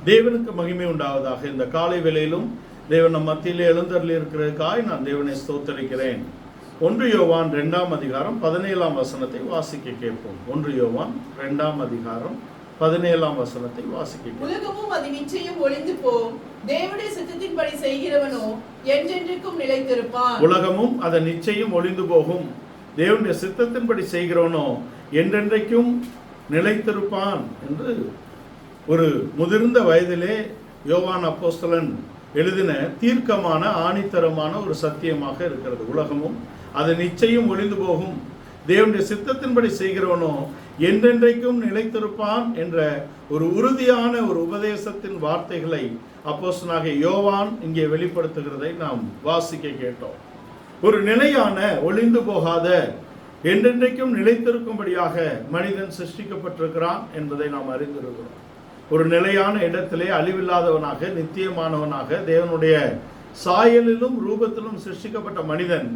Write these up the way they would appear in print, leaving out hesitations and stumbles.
தேவனுக்கு மகிமை உண்டாவதாக. இந்த காலை வேளையிலும் தேவன் நம் மத்தியிலே எழுந்தருளி இருக்கிறதுக்காய் நான் தேவனை ஸ்தோத்தரிக்கிறேன். 1 யோவான் 2ஆம் அதிகாரம் 17ஆம் வசனத்தை வாசிக்க கேட்போம். 1 யோவான் 2ஆம் அதிகாரம் 17ஆம் வசனத்தை வாசிக்க. உலகமும் அது நிச்சயம் ஒளிந்து போம், தேவனுடைய சித்தத்தின்படி செய்கிறவனோ என்றென்றைக்கும் நிலைத்திருப்பான். உலகமும் அது நிச்சயம் ஒளிந்து போகும், தேவனுடைய சித்தத்தின்படி செய்கிறவனோ என்றென்றைக்கும் நிலைத்திருப்பான் என்று ஒரு முதிர்ந்த வயதிலே யோவான் அப்போஸ்தலன் எழுதின தீர்க்கமான ஆணித்தரமான ஒரு சத்தியமாக இருக்கிறது. உலகமும் அது நிச்சயம் ஒளிந்து போகும், தேவனுடைய சித்தத்தின்படி செய்கிறவனோ என்றென்றைக்கும் நிலைத்திருப்பான் என்ற ஒரு உறுதியான ஒரு உபதேசத்தின் வார்த்தைகளை அப்போஸ்தலனாகிய யோவான் இங்கே வெளிப்படுத்துகிறதை நாம் வாசிக்க கேட்டோம். ஒரு நிலையான ஒளிந்து போகாத என்றென்றைக்கும் நிலைத்திருக்கும்படியாக மனிதன் சிருஷ்டிக்கப்பட்டிருக்கிறான் என்பதை நாம் அறிந்திருக்கிறோம். ஒரு நிலையான இடத்திலே அழிவில்லாதவனாக நித்தியமானவனாக தேவனுடைய சாயலிலும் ரூபத்திலும் சிருஷ்டிக்கப்பட்ட மனிதன்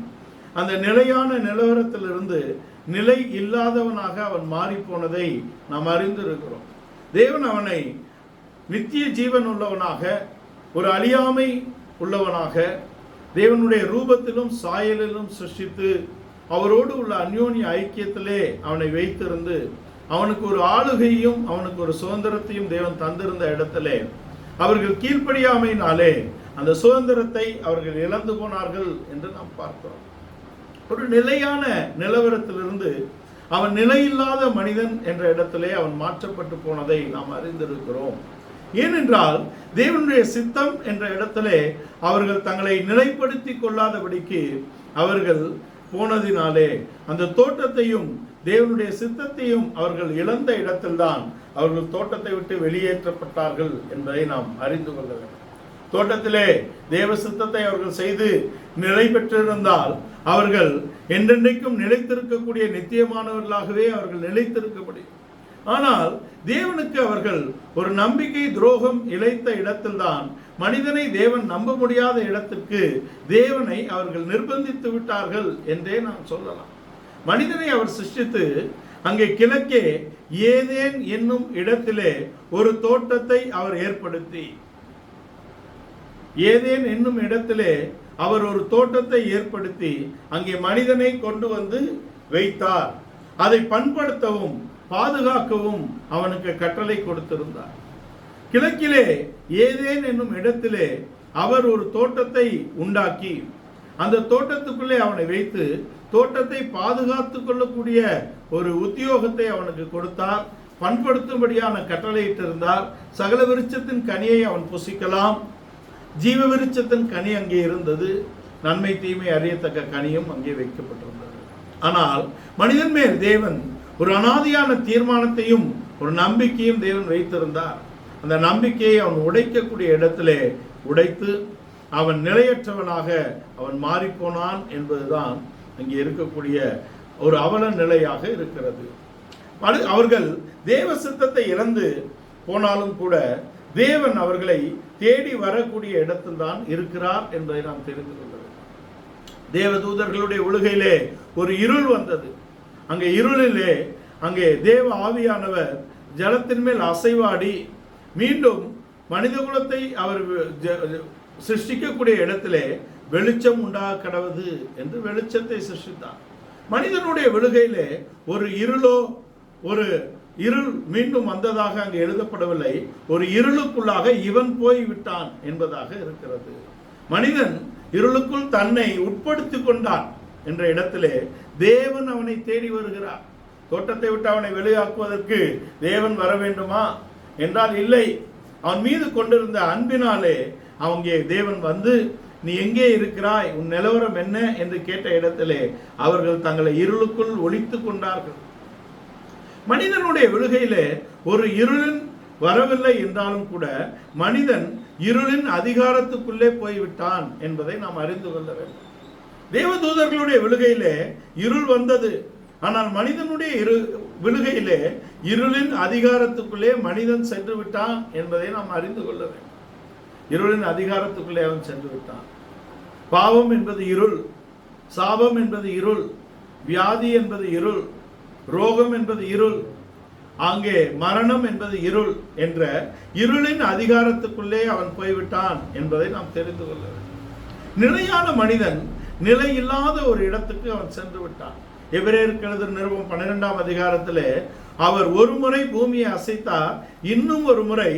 அந்த நிலையான நிலவரத்திலிருந்து நிலை இல்லாதவனாக அவன் மாறிப்போனதை நாம் அறிந்திருக்கிறோம். தேவன் அவனை நித்திய ஜீவன் உள்ளவனாக, ஒரு அழியாமை உள்ளவனாக, தேவனுடைய ரூபத்திலும் சாயலிலும் சிருஷ்டித்து அவரோடு உள்ள அந்யோன்ய ஐக்கியத்திலே அவனை வைத்திருந்து அவனுக்கு ஒரு ஆளுகையும் அவனுக்கு ஒரு சுதந்திரத்தையும் தேவன் தந்திருந்த இடத்திலே அவர்கள் கீழ்ப்படியாமையினாலே அந்த சுதந்திரத்தை அவர்கள் இழந்து போனார்கள் என்று நாம் பார்க்கிறோம். ஒரு நிலையான நிலவரத்திலிருந்து அவன் நிலையில்லாத மனிதன் என்ற இடத்திலே அவன் மாற்றப்பட்டு போனதை நாம் அறிந்திருக்கிறோம். ஏனென்றால் தேவனுடைய சித்தம் என்ற இடத்திலே அவர்கள் தங்களை நிலைப்படுத்தி கொள்ளாதபடிக்கு அவர்கள் போனதினாலே அந்த தோட்டத்தையும் தேவனுடைய சித்தத்தையும் அவர்கள் இழந்த இடத்தில்தான் அவர்கள் தோட்டத்தை விட்டு வெளியேற்றப்பட்டார்கள் என்பதை நாம் அறிந்து கொள்ள வேண்டும். தோட்டத்திலே தேவ சித்தத்தை அவர்கள் செய்து நிலை பெற்றிருந்தால் அவர்கள் என்றென்றைக்கும் நிலைத்திருக்கக்கூடிய நித்தியமானவர்களாகவே அவர்கள் நிலைத்திருக்க முடியும். ஆனால் தேவனுக்கு அவர்கள் ஒரு நம்பிக்கை துரோகம் இழைத்த இடத்தில்தான் மனிதனை தேவன் நம்ப முடியாத இடத்திற்கு தேவனை அவர்கள் நிர்பந்தித்து விட்டார்கள் என்றே நாம் சொல்லலாம். மனிதனை அவர் சிருஷ்டித்து அங்கே கிழக்கே ஏதேன் என்னும் இடத்திலே ஒரு தோட்டத்தை அவர் ஏற்படுத்தி, ஏதேன் என்னும் இடத்திலே அவர் ஒரு தோட்டத்தை ஏற்படுத்தி அங்கே மனிதனை கொண்டு வந்து வைத்தார். அதை பண்படுத்தவும் பாதுகாக்கவும் அவனுக்கு கட்டளை கொடுத்திருந்தார். கிழக்கிலே ஏதேன் என்னும் இடத்திலே அவர் ஒரு தோட்டத்தை உண்டாக்கி அந்த தோட்டத்துக்குள்ளே அவனை வைத்து தோட்டத்தை பாதுகாத்து கொள்ளக்கூடிய ஒரு உத்தியோகத்தை அவனுக்கு கொடுத்தார். பண்படுத்தும்படியான கட்டளையிட்டிருந்தார். சகல விருட்சத்தின் கனியை அவன் புசிக்கலாம். ஜீவ விருட்சத்தின் கனி அங்கே இருந்தது, நன்மை தீமை அறியத்தக்க கனியும் அங்கே வைக்கப்பட்டிருந்தது. ஆனால் மனிதன் மேல் தேவன் ஒரு அனாதியான தீர்மானத்தையும் ஒரு நம்பிக்கையும் தேவன் வைத்திருந்தார். அந்த நம்பிக்கையை அவன் உடைக்கக்கூடிய இடத்திலே உடைத்து அவன் நிலையற்றவனாக அவன் மாறிப்போனான் என்பதுதான் அங்கே இருக்கக்கூடிய ஒரு அவல நிலையாக இருக்கிறது. அவர்கள் தேவ சித்தத்தை இழந்து போனாலும் கூட தேவன் அவர்களை தேடி வரக்கூடிய இடத்தில் தான் இருக்கிறார் என்பதை நாம் தெரிந்து கொள்ள வேண்டும். தேவதூதர்களுடைய ஒழுகையிலே ஒரு இருள் வந்தது. அங்கே இருளிலே அங்கே தேவ ஆவியானவர் ஜலத்தின் மேல் அசைவாடி மீண்டும் மனித குலத்தை அவர் சிருஷ்டிக்கக்கூடிய இடத்திலே வெளிச்சம் உண்டாக கடவுது என்று வெளிச்சத்தை சிருஷ்டித்தார். மனிதனுடைய விழுகையிலே ஒரு இருளோ ஒரு இருள் மீண்டும் வந்ததாக அங்கே எழுதப்படவில்லை. ஒரு இருளுக்குள்ளாக இவன் போய் விட்டான் என்பதாக இருக்கிறது. மனிதன் இருளுக்குள் தன்னை உட்படுத்தி கொண்டான் என்ற இடத்திலே தேவன் அவனை தேடி வருகிறார். தோட்டத்தை விட்டு அவனை வெளியாக்குவதற்கு தேவன் வர வேண்டுமா என்றால் இல்லை. அவன் மீது கொண்டிருந்த அன்பினாலே அவங்க தேவன் வந்து நீ எங்கே இருக்கிறாய், உன் நிலவரம் என்ன என்று கேட்ட இடத்திலே அவர்கள் தங்களை இருளுக்குள் ஒளித்து கொண்டார்கள். மனிதனுடைய விழுகையிலே ஒரு இருளின் வரவில்லை என்றாலும் கூட மனிதன் இருளின் அதிகாரத்துக்குள்ளே போய்விட்டான் என்பதை நாம் அறிந்து கொள்ள வேண்டும். தேவதூதர்களுடைய விழுகையிலே இருள் வந்தது. ஆனால் மனிதனுடைய விழுகையிலே இருளின் அதிகாரத்துக்குள்ளே மனிதன் சென்று விட்டான் என்பதை நாம் அறிந்து கொள்ள வேண்டும். இருளின் அதிகாரத்துக்குள்ளே அவன் சென்று விட்டான். பாவம் என்பது இருள், சாபம் என்பது இருள், வியாதி என்பது இருள், ரோகம் என்பது இருள், அங்கே மரணம் என்பது இருள் என்ற இருளின் அதிகாரத்துக்குள்ளே அவன் போய்விட்டான் என்பதை நாம் தெரிந்து கொள்ள வேண்டும். நிலையான மனிதன் நிலை இல்லாத ஒரு இடத்துக்கு அவன் சென்று விட்டான். எபிரேயருக்கு எழுதின நிருபம் 12ஆம் அதிகாரத்திலே அவர் ஒரு முறை பூமியை அசைத்தார், இன்னும் ஒரு முறை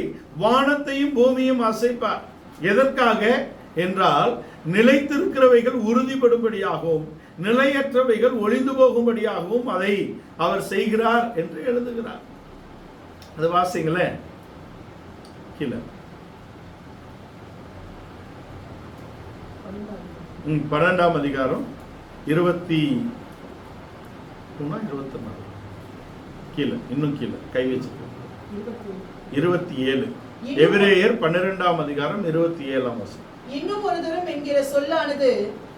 வானத்தையும் பூமியும் அசைப்பார். எதற்காக என்றால் நிலைத்திருக்கிறவைகள் உறுதிப்படும்படியாகவும் நிலையற்றவைகள் ஒளிந்து போகும்படியாகவும் அதை அவர் செய்கிறார் என்று எழுதுகிறார். அது வாசிங்களேன். கீழே 12ஆம் அதிகாரம் 24 கீழே, இன்னும் கீழே கை வச்சு 27. எபிரேயர் 12ஆம் அதிகாரம் 27ஆம் வசனம். இன்னும் ஒரு தரம் என்கிற சொல்லானது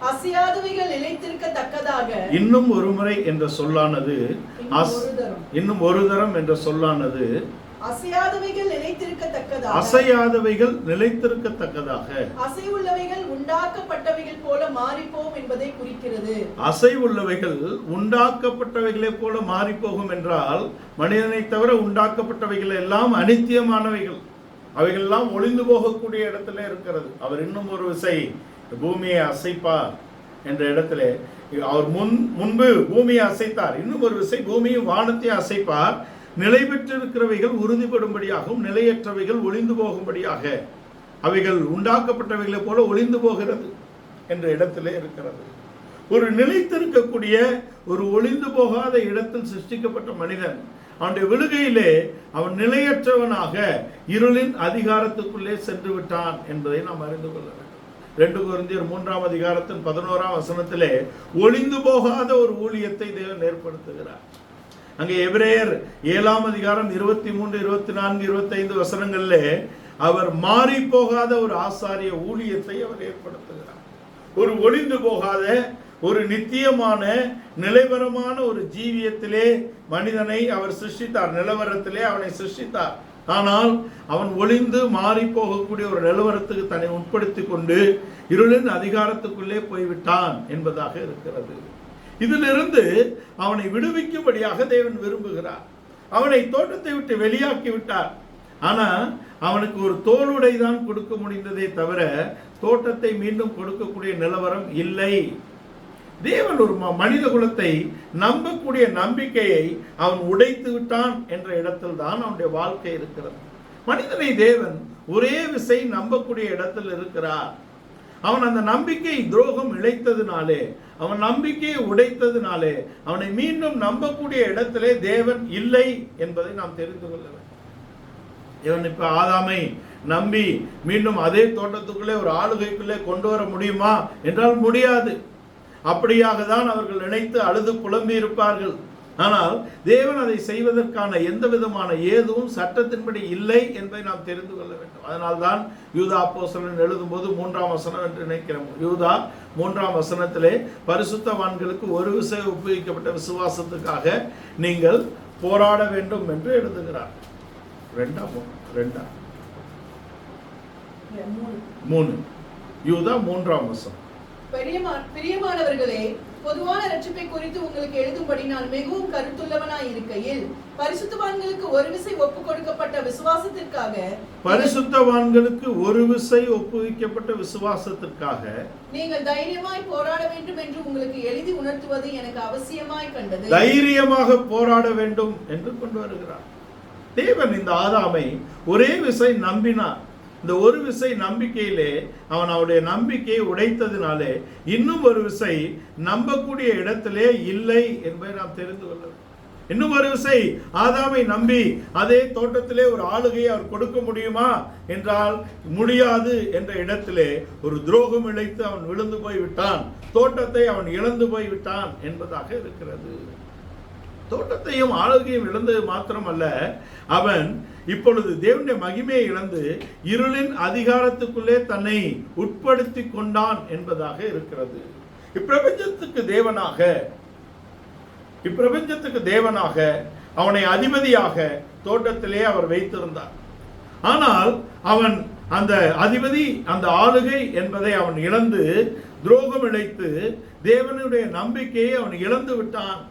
அசையாதவைகள் நிலைத்திருக்கத்தக்கதாக. இன்னும் ஒரு முறை என்ற சொல்லானது இன்னும் ஒரு தரம் என்ற சொல்லானது அசையாதவைகள் நிலைத்திருக்கத்தக்கதாக. அசையாதவைகள் நிலைத்திருக்கத்தக்கதாக. அசைவுள்ளவைகள் உண்டாக்கப்பட்டவைகள் போல மாறிப்போம் என்பதை குறிக்கிறது. அசைவுள்ளவைகள் உண்டாக்கப்பட்டவைகளை போல மாறிப்போகும் என்றால் மனிதனை தவிர உண்டாக்கப்பட்டவைகள் எல்லாம் அனித்தியமானவைகள். அவைகள் எல்லாம் ஒளிந்து போகக்கூடிய இடத்துல இருக்கிறது. அவர் இன்னும் ஒரு விசை பூமியை அசைப்பார் என்ற இடத்துல அவர் முன்பு பூமியை அசைத்தார், இன்னும் ஒரு விசை பூமியும் வானத்தையும் அசைப்பார். நிலை பெற்றிருக்கிறவைகள் உறுதிப்படும்படியாகவும் நிலையற்றவைகள் ஒளிந்து போகும்படியாக. அவைகள் உண்டாக்கப்பட்டவைகளை போல ஒளிந்து போகிறது என்ற இடத்திலே இருக்கிறது. ஒரு நிலைத்திருக்கக்கூடிய ஒரு ஒளிந்து போகாத இடத்தில் சிருஷ்டிக்கப்பட்ட மனிதன் அவனுடைய விழுகையிலே அவன் நிலையற்றவனாக இருளின் அதிகாரத்துக்குள்ளே சென்று விட்டான் என்பதை நாம் அறிந்து கொள்ள வேண்டும். 2 கொரிந்தியர் 3ஆம் அதிகாரத்தின் 11ஆம் வசனத்திலே ஒளிந்து போகாத ஒரு ஊழியத்தை தேவன் ஏற்படுத்துகிறார். அங்கே எபிரேயர் 7ஆம் அதிகாரம் 23, 24, 25 வசனங்களிலே அவர் மாறி போகாத ஒரு ஆசாரிய ஊழியத்தை அவர் ஏற்படுத்துகிறார். ஒரு ஒளிந்து போகாத ஒரு நித்தியமான நிலைவரமான ஒரு ஜீவியத்திலே மனிதனை அவர் சிருஷ்டித்தார். நிலவரத்திலே அவனை சிருஷ்டித்தார். ஆனால் அவன் ஒளிந்து மாறி போகக்கூடிய ஒரு நிலவரத்துக்கு தன்னை உட்படுத்தி கொண்டு இருளின் அதிகாரத்துக்குள்ளே போய்விட்டான் என்பதாக இருக்கிறது. இதிலிருந்து அவனை விடுவிக்கும்படியாக தேவன் விரும்புகிறார். அவனை தோட்டத்தை விட்டு வெளியாக்கி விட்டார். ஆனா அவனுக்கு ஒரு தோளுடை தான் கொடுக்க முடிந்ததே தவிர தோட்டத்தை மீண்டும் கொடுக்கக்கூடிய நிலவரம் இல்லை. தேவன் ஒரு மனித குலத்தை நம்பக்கூடிய நம்பிக்கையை அவன் உடைத்து விட்டான் என்ற இடத்தில் தான் அவனுடைய வாழ்க்கை இருக்கிறது. மனிதனை தேவன் ஒரே விசை நம்பக்கூடிய இடத்தில் இருக்கிறார். அவன் அந்த நம்பிக்கை துரோகம் இழைத்ததினாலே, அவன் நம்பிக்கையை உடைத்ததினாலே அவனை மீண்டும் நம்பக்கூடிய இடத்திலே தேவன் இல்லை என்பதை நாம் தெரிந்து கொள்ள வேண்டும். இவன் இப்ப ஆதாமை நம்பி மீண்டும் அதே தோட்டத்துக்குள்ளே ஒரு ஆளுகைக்குள்ளே கொண்டு வர முடியுமா என்றால் முடியாது. அப்படியாக தான் அவர்கள் நினைத்து அழுது புலம்பி இருப்பார்கள். ஆனால் தேவன் அதை செய்வதற்கான எந்த விதமான ஏதுவும் சட்டத்தின்படி இல்லை என்பதை நாம் தெரிந்து கொள்ள வேண்டும். அதனால்தான் யூதா அப்போஸ்தலன் எழுதும்போது 3ஆம் வசனம் என்று நினைக்கிறோம். யூதா 3ஆம் வசனத்திலே பரிசுத்தவான்களுக்கு ஒரு விசை ஒப்புவிக்கப்பட்ட விசுவாசத்துக்காக நீங்கள் போராட வேண்டும் என்று எழுதுகிறார். 3 யூதா 3ஆம் வசனம். பிரியமானவர்களே, பொதுவான ரட்சிப்பை குறித்து உங்களுக்கு எழுதும்படி நான் மிகவும் கருத்துள்ளவனாய் இருக்கையில் பரிசுத்தவான்களுக்கு ஒரு விசை ஒப்பு கொடுக்கப்பட்ட விசுவாசத்திற்காக ஒப்புவிக்கப்பட்ட விசுவாசத்திற்காக நீங்கள் தைரியமாய் போராட வேண்டும் என்று உங்களுக்கு எழுதி உணர்த்துவது எனக்கு அவசியமாய் கண்டது. தைரியமாக போராட வேண்டும் என்று கொண்டு வருகிறார். தேவன் இந்த ஆதாமை ஒரே விசை நம்பினார். இந்த ஒரு விசை நம்பிக்கையிலே அவன் அவருடைய நம்பிக்கையை உடைத்ததினாலே இன்னும் ஒரு விசை நம்பக்கூடிய இடத்திலே இல்லை என்பதை நாம் தெரிந்து கொள்ள வேண்டும். இன்னும் ஒரு விசை ஆதாமை நம்பி அதே தோட்டத்திலே ஒரு ஆளுகையை அவர் கொடுக்க முடியுமா என்றால் முடியாது என்ற இடத்திலே ஒரு துரோகம் இழைத்து அவன் விழுந்து போய்விட்டான். தோட்டத்தை அவன் இழந்து போய்விட்டான் என்பதாக இருக்கிறது. தோட்டத்தையும் ஆளுகையும் இழந்தது மாத்திரமல்ல, அவன் இப்பொழுது தேவனுடைய மகிமையை இழந்து இருளின் அதிகாரத்துக்குள்ளே தன்னை உட்படுத்தி கொண்டான் என்பதாக இருக்கிறது. இப்பிரபஞ்சத்துக்கு தேவனாக அவனை அதிபதியாக தோட்டத்திலே அவர் வைத்திருந்தார். ஆனால் அவன் அந்த அதிபதி, அந்த ஆளுகை என்பதை அவன் இழந்து துரோகம் இழைத்து தேவனுடைய நம்பிக்கையை அவன் இழந்து விட்டான்.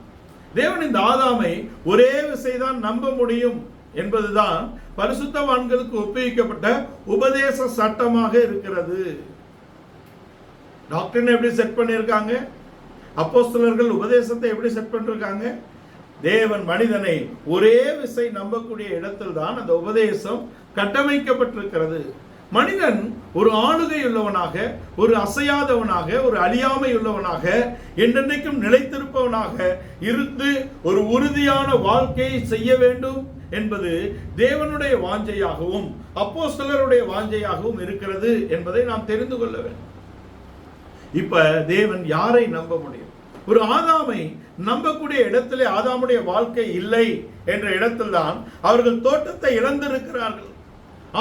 தேவன் இந்த ஆதாமை ஒரே விசைதான் நம்ப முடியும் என்பதுதான் பரிசுத்தவான்களுக்கு ஒப்புவிக்கப்பட்ட உபதேச சட்டமாக இருக்கிறது. டாக்டர் எப்படி செட் பண்ணியிருக்காங்க, அப்போஸ்தலர்கள் உபதேசத்தை எப்படி செட் பண்ணிருக்காங்க? தேவன் மனிதனை ஒரே விசை நம்பக்கூடிய இடத்தில் தான் அந்த உபதேசம் கட்டமைக்கப்பட்டிருக்கிறது. மனிதன் ஒரு ஆளுகை உள்ளவனாக, ஒரு அசையாதவனாக, ஒரு அழியாமை உள்ளவனாக, என்றென்றைக்கும் நிலைத்திருப்பவனாக இருந்து ஒரு உறுதியான வாழ்க்கையை செய்ய வேண்டும் என்பது தேவனுடைய வாஞ்சையாகவும் அப்போஸ்தலருடைய வாஞ்சையாகவும் இருக்கிறது என்பதை நாம் தெரிந்து கொள்ள வேண்டும். இப்ப தேவன் யாரை நம்ப முடியும்? ஒரு ஆதாமை நம்பக்கூடிய இடத்திலே ஆதாமுடைய வாழ்க்கை இல்லை என்ற இடத்தில் தான் அவர்கள் தோட்டத்தை இழந்திருக்கிறார்கள்,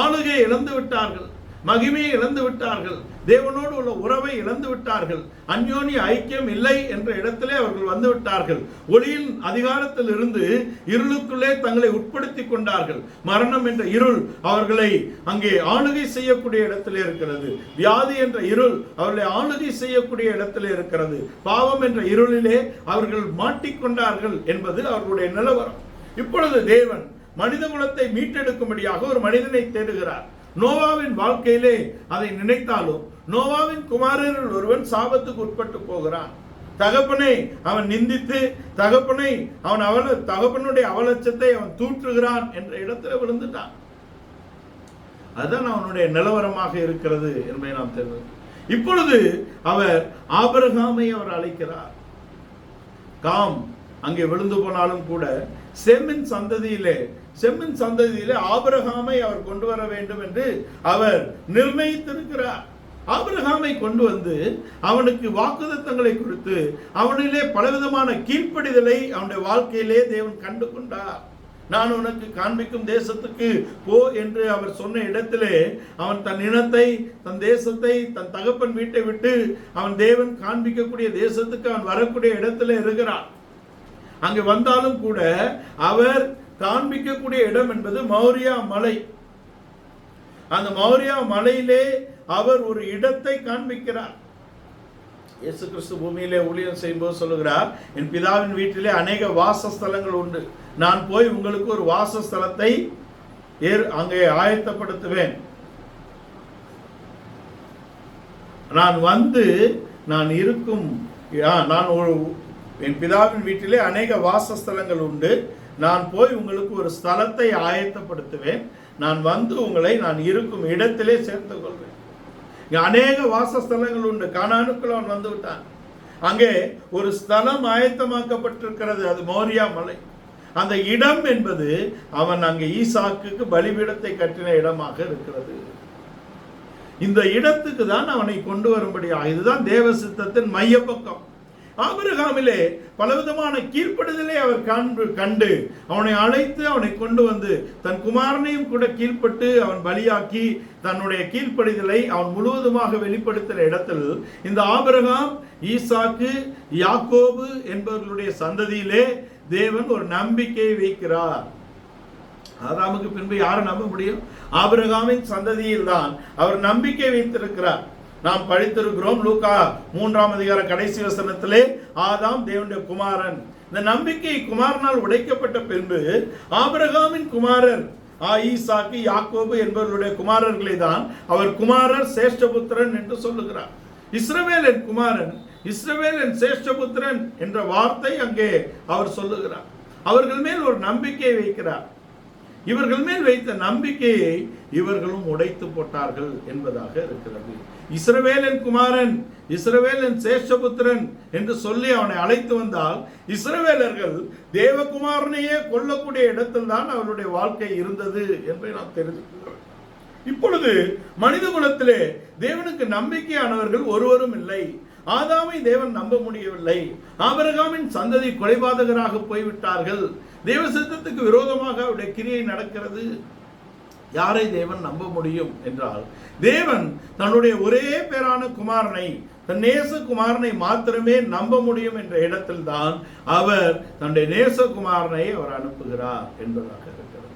ஆளுகையை இழந்து விட்டார்கள், மகிமையை இழந்து விட்டார்கள், தேவனோடு உள்ள உறவை இழந்து விட்டார்கள், அந்யோன்ய ஐக்கியம் இல்லை என்ற இடத்திலே அவர்கள் வந்து விட்டார்கள். ஒளியின் அதிகாரத்தில் இருந்து இருளுக்குள்ளே தங்களை உட்படுத்தி கொண்டார்கள். மரணம் என்ற இருள் அவர்களை அங்கே ஆளுகை செய்யக்கூடிய இடத்திலே இருக்கிறது. வியாதி என்ற இருள் அவர்களை ஆளுகை செய்யக்கூடிய இடத்திலே இருக்கிறது. பாவம் என்ற இருளிலே அவர்கள் மாட்டிக்கொண்டார்கள் என்பது அவர்களுடைய நிலவரம். இப்பொழுது தேவன் மனித குலத்தை மீட்டெடுக்கும்படியாக ஒரு மனிதனை தேடுகிறார். நோவாவின் வாழ்க்கையிலே அதை நினைத்தாலும் நோவாவின் குமாரரில் ஒருவன் சாபத்துக்கு உட்பட்டு போகிறான். தகப்பனை அவன் நிந்தித்து தகப்பனுடைய அவலட்சத்தை அவன் தூற்றுகிறான் என்ற இடத்துல விழுந்துட்டான். அதுதான் அவனுடைய நிலவரமாக இருக்கிறது என்பதை நாம் தெரிந்து. இப்பொழுது அவர் ஆபிரகாமை அவர் அழைக்கிறார். காம் அங்கே விழுந்து போனாலும் கூட செம்மின் சந்ததியிலே ஆபிரகாமை அவர் கொண்டு வர வேண்டும் என்று அவர் நிர்ணயித்திருக்கிறார். ஆபிரகாமை கொண்டு வந்து அவனுக்கு வாக்குத்தத்தங்களை கொடுத்து அவனிலே பலவிதமான கீழ்ப்படிதலை அவனுடைய வாழ்க்கையிலே தேவன் கண்டு கொண்டார். நான் உனக்கு காண்பிக்கும் தேசத்துக்கு போ என்று அவர் சொன்ன இடத்திலே அவன் தன் இனத்தை, தன் தேசத்தை, தன் தகப்பன் வீட்டை விட்டு அவன் தேவன் காண்பிக்கக்கூடிய தேசத்துக்கு அவன் வரக்கூடிய இடத்துல இருக்கிறான். அங்கு வந்தாலும் கூட அவர் காண்பிக்கக்கூடிய இடம் என்பது மௌரியா மலை. அந்த மௌரியா மலையிலே அவர் ஒரு இடத்தை காண்பிக்கிறார். இயேசு கிறிஸ்து பூமியிலே ஊழியம் செய்யும்போது சொல்லுகிறார், என் பிதாவின் வீட்டிலே அநேக வாசஸ்தலங்கள் உண்டு, நான் போய் உங்களுக்கு ஒரு வாசஸ்தலத்தை அங்கே ஆயத்தப்படுத்துவேன். நான் வந்து என் பிதாவின் வீட்டிலே அநேக வாசஸ்தலங்கள் உண்டு, நான் போய் உங்களுக்கு ஒரு ஸ்தலத்தை ஆயத்தப்படுத்துவேன், நான் வந்து உங்களை நான் இருக்கும் இடத்திலே சேர்த்து கொள்வேன். அநேக வாசஸ்தலங்கள் உண்டு. கானானுக்குள் அவன் வந்து விட்டான். அங்கே ஒரு ஸ்தலம் ஆயத்தமாக்கப்பட்டிருக்கிறது, அது மோரியா மலை. அந்த இடம் என்பது அவன் அங்கே ஈசாக்குக்கு பலிபீடத்தை கட்டின இடமாக இருக்கிறது. இந்த இடத்துக்கு தான் அவனை கொண்டு வரும்படியாக, இதுதான் தேவ சித்தத்தின் மைய பக்கம். ஆபிரகாமிலே பலவிதமான கீழ்ப்படுதலை அவர் கண்டு அவனை அழைத்து அவனை கொண்டு வந்து தன் குமாரனையும் கூட கீழ்ப்பட்டு அவன் பலியாக்கி தன்னுடைய கீழ்ப்படிதலை அவன் முழுவதுமாக வெளிப்படுத்தின இடத்தில் இந்த ஆபிரகாம், ஈசாக்கு, யாக்கோபு என்பவர்களுடைய சந்ததியிலே தேவன் ஒரு நம்பிக்கையை வைக்கிறார். ஆதாமுக்கு பின்பு யாரை நம்ப முடியும்? ஆபிரகாமின் சந்ததியில் தான் அவர் நம்பிக்கை வைத்திருக்கிறார். நாம் படித்திருக்கிறோம் லூக்கா 3ஆம் அதிகார கடைசி வசனத்திலே ஆதாம் தேவனுடைய குமாரன். இந்த நம்பிக்கை குமாரனால் உடைக்கப்பட்ட பின்பு ஆபிரகாமின் குமாரர் ஈசாக்கு, யாக்கோபு என்பவர்களுடைய குமாரர்களை தான் அவர் குமாரர் சேஷ்டபுத்திரன் என்று சொல்லுகிறார். இஸ்ரவேலின் குமாரன், இஸ்ரவேலின் சேஷ்டபுத்திரன் என்ற வார்த்தை அங்கே அவர் சொல்லுகிறார். அவர்கள் மேல் ஒரு நம்பிக்கையை வைக்கிறார். இவர்கள் மேல் வைத்த நம்பிக்கையை இவர்களும் உடைத்து போட்டார்கள் என்பதாக இருக்கிறது. இஸ்ரவேலின் குமாரன், இஸ்ரவேலின் சேஷபுத்திரன் என்று சொல்லி அவனை அழைத்து வந்தால் இஸ்ரவேலர்கள் தேவகுமாரனையே கொல்லக்கூடிய இடத்தில் தான் அவருடைய வாழ்க்கை இருந்தது என்பதை நாம் தெரிந்து கொள்கிறோம். இப்பொழுது மனித குலத்திலே தேவனுக்கு நம்பிக்கையானவர்கள் ஒருவரும் இல்லை. ஆதாமை தேவன் நம்ப முடியவில்லை. ஆபிரகாமின் சந்ததி கொலைபாதகராக போய்விட்டார்கள். தேவ சித்தத்துக்கு விரோதமாக அவருடைய கிரியை நடக்கிறது. யாரை தேவன் நம்ப முடியும் என்றால், தேவன் தன்னுடைய ஒரே பேரான குமாரனை, தன் நேசகுமாரனை மாத்திரமே நம்ப முடியும் என்ற இடத்தில் தான் அவர் தன்னுடைய நேசகுமாரனை அவர் அனுப்புகிறார் என்பதாக இருக்கிறது.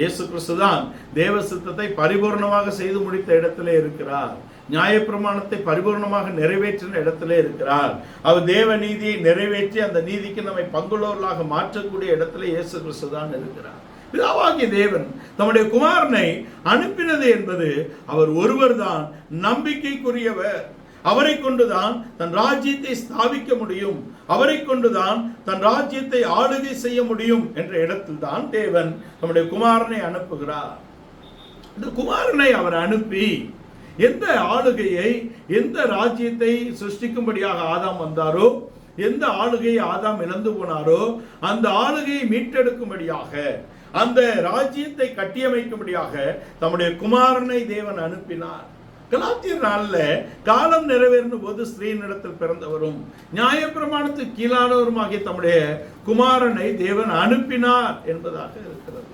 இயேசு கிறிஸ்து தான் தேவ சித்தத்தை பரிபூர்ணமாக செய்து முடித்த இடத்திலே இருக்கிறார். நியாயப்பிரமாணத்தை பரிபூர்ணமாக நிறைவேற்றின இடத்திலே இருக்கிறார். அவர் தேவ நீதியை நிறைவேற்றி அந்த நீதிக்கு நம்மை பங்குள்ளவர்களாக மாற்றக்கூடிய இடத்திலே இயேசு கிறிஸ்து தான் இருக்கிறார். பிதாவாகிய தேவன் தம்முடைய குமாரனை அனுப்பினது என்பது அவர் ஒருவர் தான் நம்பிக்கைக்குரியவர். அவரை கொண்டுதான் தன் ராஜ்யத்தை ஸ்தாபிக்க முடியும், அவரை கொண்டுதான் தன் ராஜ்யத்தை ஆளுகை செய்ய முடியும் என்ற இடத்தில் தான் தேவன் நம்முடைய குமாரனை அனுப்புகிறார். இந்த குமாரனை அவர் அனுப்பி எந்த ஆளுகையை, எந்த ராஜ்யத்தை சிருஷ்டிக்கும்படியாக ஆதாம் வந்தாரோ, எந்த ஆளுகையை ஆதாம் இழந்து போனாரோ அந்த ஆளுகையை மீட்டெடுக்கும்படியாக, அந்த ராஜ்யத்தை கட்டியமைக்கும்படியாக தம்முடைய குமாரனை தேவன் அனுப்பினார். கலாத்தியர் நாள்ல காலம் நிறைவேறும் போது ஸ்திரீனிடத்தில் பிறந்தவரும் நியாயப்பிரமாணத்துக்கு கீழானவருமாகிய தம்முடைய குமாரனை தேவன் அனுப்பினார் என்பதாக இருக்கிறது.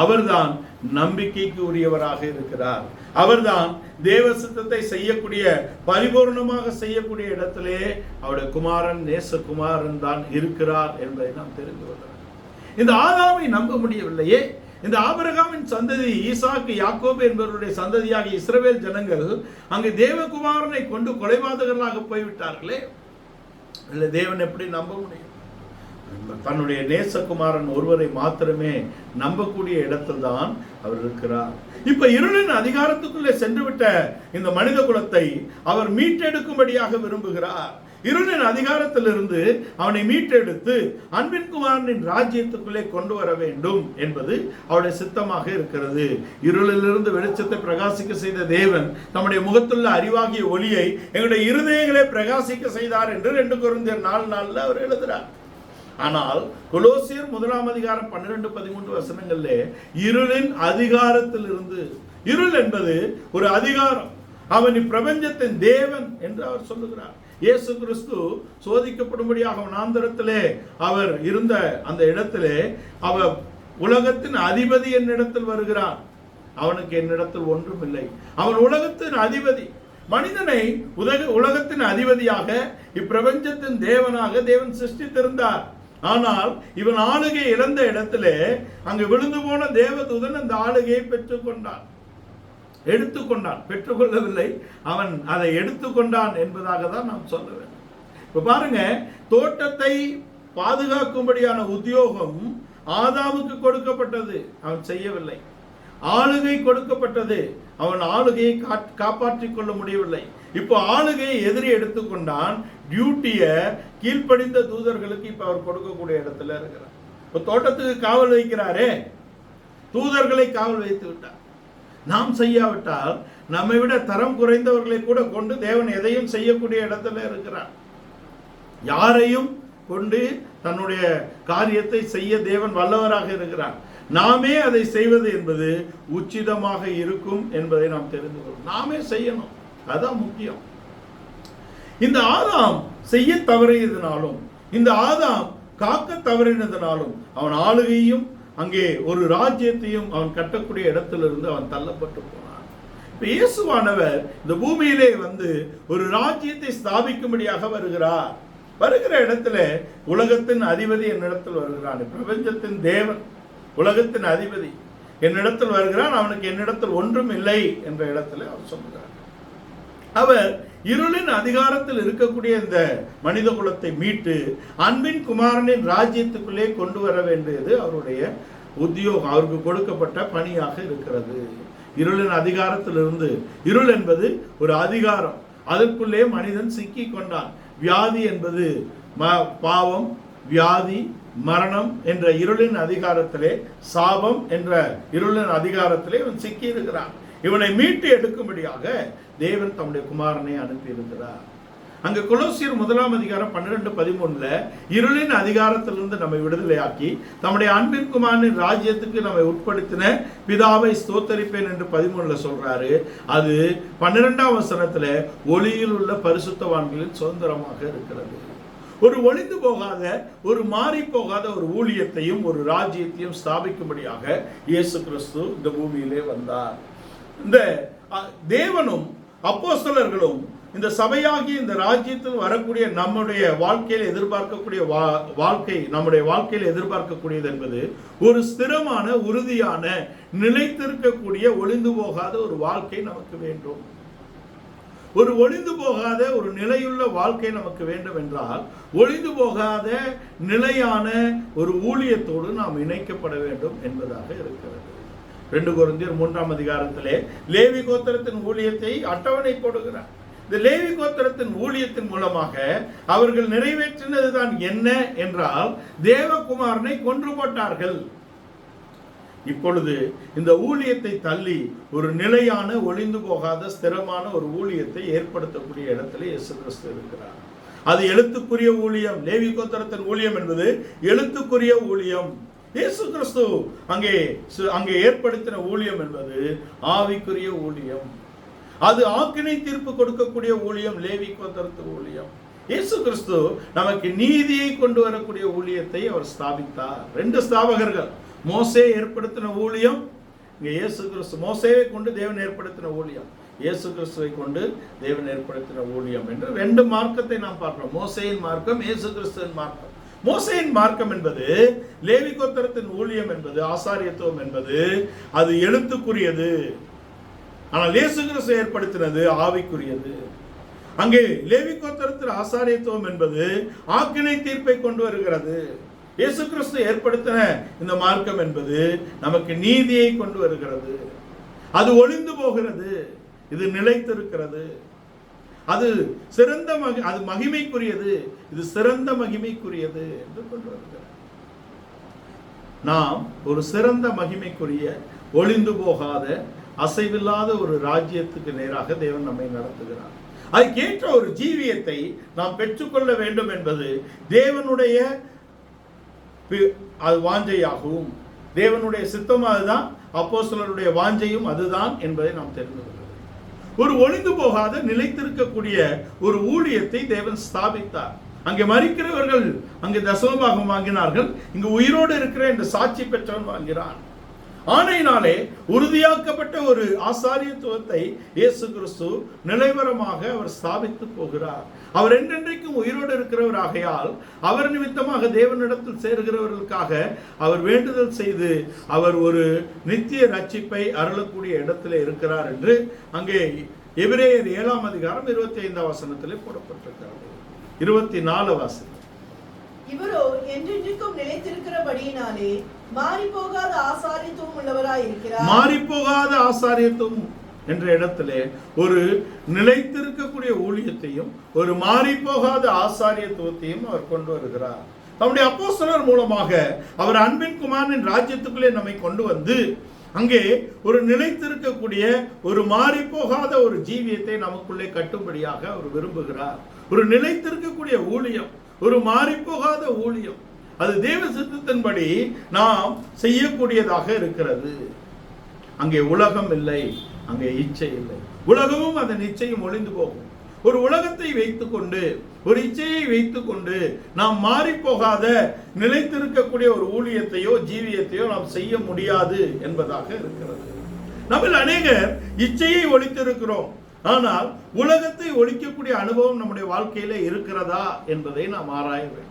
அவர்தான் நம்பிக்கைக்கு உரியவராக இருக்கிறார். அவர்தான் தேவ சித்தத்தை செய்யக்கூடிய, பரிபூர்ணமாக செய்யக்கூடிய இடத்திலே அவருடைய குமாரன், நேசகுமாரன் தான் இருக்கிறார் என்பதை நாம் தெரிந்து கொள்ளலாம். இந்த ஆதாமை நம்ப முடியவில்லையே. இந்த ஆபிரகாமின் சந்ததி ஈசாக்கு, யாக்கோபு என்பவருடைய சந்ததியாக இஸ்ரவேல் ஜனங்கள் அங்கு தேவகுமாரனை கொண்டு கொலைபாதகர்களாக போய்விட்டார்களே. இல்லை, தேவன் எப்படி நம்ப முடியும்? தன்னுடைய நேசகுமாரன் ஒருவரை மாத்திரமே நம்பக்கூடிய இடத்தில் தான் அவர் இருக்கிறார். இப்ப இருளின் அதிகாரத்துக்குள்ளே சென்றுவிட்ட இந்த மனித குலத்தை அவர் மீட்டெடுக்கும்படியாக விரும்புகிறார். இருளின் அதிகாரத்திலிருந்து அவனை மீட்டெடுத்து அன்பின் குமாரனின் ராஜ்யத்துக்குள்ளே கொண்டு வர வேண்டும் என்பது அவருடைய சித்தமாக இருக்கிறது. இருளிலிருந்து வெளிச்சத்தை பிரகாசிக்க செய்த தேவன் தம்முடைய முகத்துள்ள அறிவாகிய ஒளியை எங்களுடைய இருதயங்களை பிரகாசிக்க செய்தார் என்று 2 கொரிந்தியர் 4:4 அவர் எழுதுகிறார். ஆனால் கொலோசியர் 1 12-13 வசனங்களிலே இருளின் அதிகாரத்திலிருந்து, இருள் என்பது ஒரு அதிகாரம், அவன் பிரபஞ்சத்தின் தேவன் என்று அவர் சொல்லுகிறார். இயேசு கிறிஸ்து சோதிக்கப்படும்படியாக வனாந்தரத்திலே அவர் இருந்த அந்த இடத்திலே அவர் உலகத்தின் அதிபதி என்னிடத்தில் வருகிறான், அவனுக்கு என்னிடத்தில் ஒன்றும் இல்லை. அவன் உலகத்தின் அதிபதி. மனிதனை உலகத்தின் அதிபதியாக, இப்பிரபஞ்சத்தின் தேவனாக தேவன் சிருஷ்டித்திருந்தார். ஆனால் இவன் ஆளுகை இழந்த இடத்திலே அங்கு விழுந்து போன தேவதூதன் அந்த ஆளுகையை பெற்றுக்கொண்டான், எடுத்துக்கொண்டான். பெற்றுக்கொள்ளவில்லை, அவன் அதை எடுத்துக்கொண்டான் என்பதாக தான் நாம் சொல்ல வேண்டும். இப்ப பாருங்க, தோட்டத்தை பாதுகாக்கும்படியான உத்தியோகம் ஆதாமுக்கு கொடுக்கப்பட்டது, அவன் செய்யவில்லை. ஆளுகை கொடுக்கப்பட்டது, அவன் ஆளுகையை காப்பாற்றிக் கொள்ள முடியவில்லை. இப்போ ஆளுகையை எதிரி எடுத்துக்கொண்டான். டியூட்டிய கீழ்ப்படிந்த தூதர்களுக்கு இப்ப அவர் கொடுக்கக்கூடிய இடத்துல இருக்கிறார். இப்ப தோட்டத்துக்கு காவல் வைக்கிறாரே, தூதர்களை காவல் வைத்து விட்டார். நாம் செய்யாவிட்டால் நம்மை விட தரம் குறைந்தவர்களை கூட கொண்டு தேவன் எதையும் செய்யக்கூடிய இடத்துல இருக்கிறார். யாரையும் கொண்டு தன்னுடைய காரியத்தை செய்ய தேவன் வல்லவராக இருக்கிறார். நாமே அதை செய்வது என்பது உச்சிதமாக இருக்கும் என்பதை நாம் தெரிந்து கொள்ளும். நாமே செய்யணும், அதான் முக்கியம். இந்த ஆதாம் செய்ய தவறியதினாலும், இந்த ஆதாம் காக்க தவறினதினாலும் அவன் ஆளுகையும் அங்கே ஒரு ராஜ்யத்தையும் அவன் கட்டக்கூடிய இடத்திலிருந்து அவன் தள்ளப்பட்டு போனான். இப்ப இயேசுவானவர் இந்த பூமியிலே வந்து ஒரு ராஜ்யத்தை ஸ்தாபிக்கும்படியாக வருகிறார். வருகிற இடத்துல உலகத்தின் அதிபதி என்னிடத்தில் வருகிறான். பிரபஞ்சத்தின் தேவன், உலகத்தின் அதிபதி என்னிடத்தில் வருகிறான், அவனுக்கு என்னிடத்தில் ஒன்றும் இல்லை என்ற இடத்துல அவர் சொல்லுகிறார். அவர் இருளின் அதிகாரத்தில் இருக்கக்கூடிய இந்த மனித குலத்தை மீட்டு அன்பின் குமாரனின் ராஜ்யத்துக்குள்ளே கொண்டு வர வேண்டியது அவருடைய உத்தியோகம், அவருக்கு கொடுக்கப்பட்ட பணியாக இருக்கிறது. இருளின் அதிகாரத்திலிருந்து, இருள் என்பது ஒரு அதிகாரம், அதற்குள்ளே மனிதன் சிக்கி கொண்டான். வியாதி என்பது பாவம், வியாதி, மரணம் என்ற இருளின் அதிகாரத்திலே, சாபம் என்ற இருளின் அதிகாரத்திலே இவன் சிக்கி இருக்கிறான். இவனை மீட்டு எடுக்கும்படியாக தேவன் தம்முடைய குமாரனை அனுப்பி இருக்கிறார். அங்கு கொலோசியர் 1:12-13 இருளின் அதிகாரத்திலிருந்து நம்மை விடுதலையாக்கி தம்முடைய அன்பின் குமாரனின் ராஜ்யத்துக்கு நம்மை உட்படுத்தின பிதாவை ஸ்தோத்தரிப்பேன் என்று 13 சொல்றாரு. அது 12ஆம் வசனத்துல ஒளியில் உள்ள பரிசுத்தவான்களின் சுதந்திரமாக இருக்கிறது. ஒரு ஒளிந்து போகாத, ஒரு மாறி போகாத ஒரு ஊழியத்தையும் ஒரு ராஜ்யத்தையும் ஸ்தாபிக்கும்படியாக இயேசு கிறிஸ்து இந்த பூமியிலே வந்தார். இந்த தேவனும் அப்போஸ்தலர்களும் இந்த சபையாகிய இந்த ராஜ்யத்தில் வரக்கூடிய நம்முடைய வாழ்க்கையில் எதிர்பார்க்கக்கூடிய வாழ்க்கை, நம்முடைய வாழ்க்கையில் எதிர்பார்க்கக்கூடியது என்பது ஒரு ஸ்திரமான, உறுதியான, நிலைத்திருக்கக்கூடிய, ஒளிந்து போகாத ஒரு வாழ்க்கை நமக்கு வேண்டும். ஒரு ஒளிந்து போகாத ஒரு நிலையுள்ள வாழ்க்கை நமக்கு வேண்டும் என்றால் ஒளிந்து போகாத நிலையான ஒரு ஊழியத்தோடு நாம் இணைக்கப்பட வேண்டும் என்பதாக இருக்கிறது. 2 கொரிந்தியர் 3ஆம் அதிகாரத்திலே லேவி கோத்திரத்தின் ஊழியத்தை அட்டவணை போடுகிறார். இந்த லேவி கோத்திரத்தின் ஊழியத்தின் மூலமாக அவர்கள் நிறைவேற்றினதுதான் என்ன என்றால் தேவகுமாரனை கொன்று போட்டார்கள். இப்பொழுது இந்த ஊழியத்தை தள்ளி ஒரு நிலையான, ஒளிந்து போகாத, ஸ்திரமான ஒரு ஊழியத்தை ஏற்படுத்தக்கூடிய இடத்துல இயேசு கிறிஸ்து இருக்கிறார். அது எழுத்துக்குரிய ஊழியம். லேவி கோத்திரத்தின் ஊழியம் என்பது எழுத்துக்குரிய ஊழியம். இயேசு கிறிஸ்து அங்கே ஏற்படுத்தின ஊழியம் என்பது ஆவிக்குரிய ஊழியம். அது ஆக்கினை தீர்ப்பு கொடுக்கக்கூடிய ஊழியம், லேவி கோத்திரத்து ஊழியம். இயேசு கிறிஸ்து நமக்கு நீதியை கொண்டு வரக்கூடிய ஊழியத்தை அவர் ஸ்தாபித்தார். 2 ஸ்தாபகர்கள், மோசே ஏற்படுத்தின ஊழியம், இங்கே இயேசு கிறிஸ்து. மோசேவை கொண்டு தேவன் ஏற்படுத்தின ஊழியம், இயேசு கிறிஸ்துவை கொண்டு தேவன் ஏற்படுத்தின ஊழியம் என்று 2 மார்க்கத்தை நாம் பார்க்கிறோம். மோசேயின் மார்க்கம், இயேசு கிறிஸ்துவின் மார்க்கம். மோசேயின் மார்க்கம் என்பது, லேவி கோத்திரத்தின் ஊழியம் என்பது, ஆசாரியத்துவம் என்பது அது எழுத்துக்குரியது. ஆனால் இயேசு கிறிஸ்து ஏற்படுத்தினது ஆவிக்குரியது. அங்கே லேவி கோத்திரத்தின் ஆசாரியத்துவம் என்பது ஆக்கினை தீர்ப்பை கொண்டு வருகிறது. இயேசு கிறிஸ்து ஏற்படுத்தின இந்த மார்க்கம் என்பது நமக்கு நீதியை கொண்டு வருகிறது. அது ஒளிந்து போகிறது, இது நிலைத்திருக்கிறது. அது சிறந்த அது மகிமைக்குரியது, இது சிறந்த மகிமைக்குரியது என்று கொண்டு வருகிறது. நாம் ஒரு சிறந்த மகிமைக்குரிய, ஒளிந்து போகாத, அசைவில்லாத ஒரு ராஜ்யத்துக்கு நேராக தேவன் நம்மை நடத்துகிறார். அதுக்கேற்ற ஒரு ஜீவியத்தை நாம் பெற்றுக்கொள்ள வேண்டும் என்பது தேவனுடைய அது வாஞ்சையாகவும், தேவனுடைய சித்தம் அதுதான், அப்போஸ்தலருடைய வாஞ்சையும் அதுதான் என்பதை நாம் தெரிந்து கொள்ள வேண்டும். ஒரு ஒளிந்து போகாத, நிலைத்திருக்கக்கூடிய ஒரு ஊழியத்தை தேவன் ஸ்தாபித்தார். அங்கே மரிக்கிறவர்கள் அங்கே தசமபாகம் வாங்கினார்கள், இங்கு உயிரோடு இருக்கிற இந்த சாட்சி பெற்றவன் வாங்கிறான். ஆணையினாலே உறுதியாக்கப்பட்ட ஒரு ஆசாரியத்துவத்தை இயேசு கிறிஸ்து நிலைவரமாக அவர் ஸ்தாபித்து போகிறார். அவர் என்றென்றைக்கும் உயிரோடு இருக்கிறவராகையால் அவர் நிமித்தமாக தேவனிடத்தில் சேர்கிறவர்களுக்காக அவர் வேண்டுதல் செய்து அவர் ஒரு நித்திய ரட்சிப்பை அருளக்கூடிய இடத்திலே இருக்கிறார் என்று அங்கே எபிரேயர் 7ஆம் அதிகாரம் 25ஆம் வசனத்திலே போடப்பட்டிருக்கிறது. 24 வாசனம். இவரோ என்றென்றைக்கும் நிலைத்திருக்கிறபடியினாலே மாறி போகாத ஆசாரியத்துவம் உள்ளவராய் இருக்கிறார். மாறி போகாத ஆசாரியத்துவம் என்ற இடத்திலே ஒரு நிலைத்திருக்கக்கூடிய ஊழியத்தையும் ஒரு மாறி போகாத ஆசாரியத்துவத்தையும் அவர் கொண்டு வருகிறார். நம்முடைய அப்போஸ்தலர் மூலமாக அவர் அன்பின் குமாரனின் ராஜ்யத்துக்குள்ளே நம்மை கொண்டு வந்து அங்கே ஒரு நிலைத்திருக்கக்கூடிய ஒரு மாறி போகாத ஒரு ஜீவியத்தை நமக்குள்ளே கட்டும்படியாக அவர் விரும்புகிறார். ஒரு நிலைத்திருக்கக்கூடிய ஊழியம், ஒரு மாறி போகாத ஊழியம், அது தேவ சித்தத்தின்படி நாம் செய்யக்கூடியதாக இருக்கிறது. அங்கே உலகம் இல்லை, அங்கே இச்சை இல்லை. உலகமும் அதன் இச்சையும் ஒளிந்து போகும். ஒரு உலகத்தை வைத்துக்கொண்டு, ஒரு இச்சையை வைத்துக்கொண்டு நாம் மாறி போகாத நிலைத்திருக்கக்கூடிய ஒரு ஊழியத்தையோ ஜீவியத்தையோ நாம் செய்ய முடியாது என்பதாக இருக்கிறது. நம்ம அநேகர் இச்சையை ஒழித்திருக்கிறோம், ஆனால் உலகத்தை ஒழிக்கக்கூடிய அனுபவம் நம்முடைய வாழ்க்கையில இருக்கிறதா என்பதை நாம் ஆராய வேண்டும்.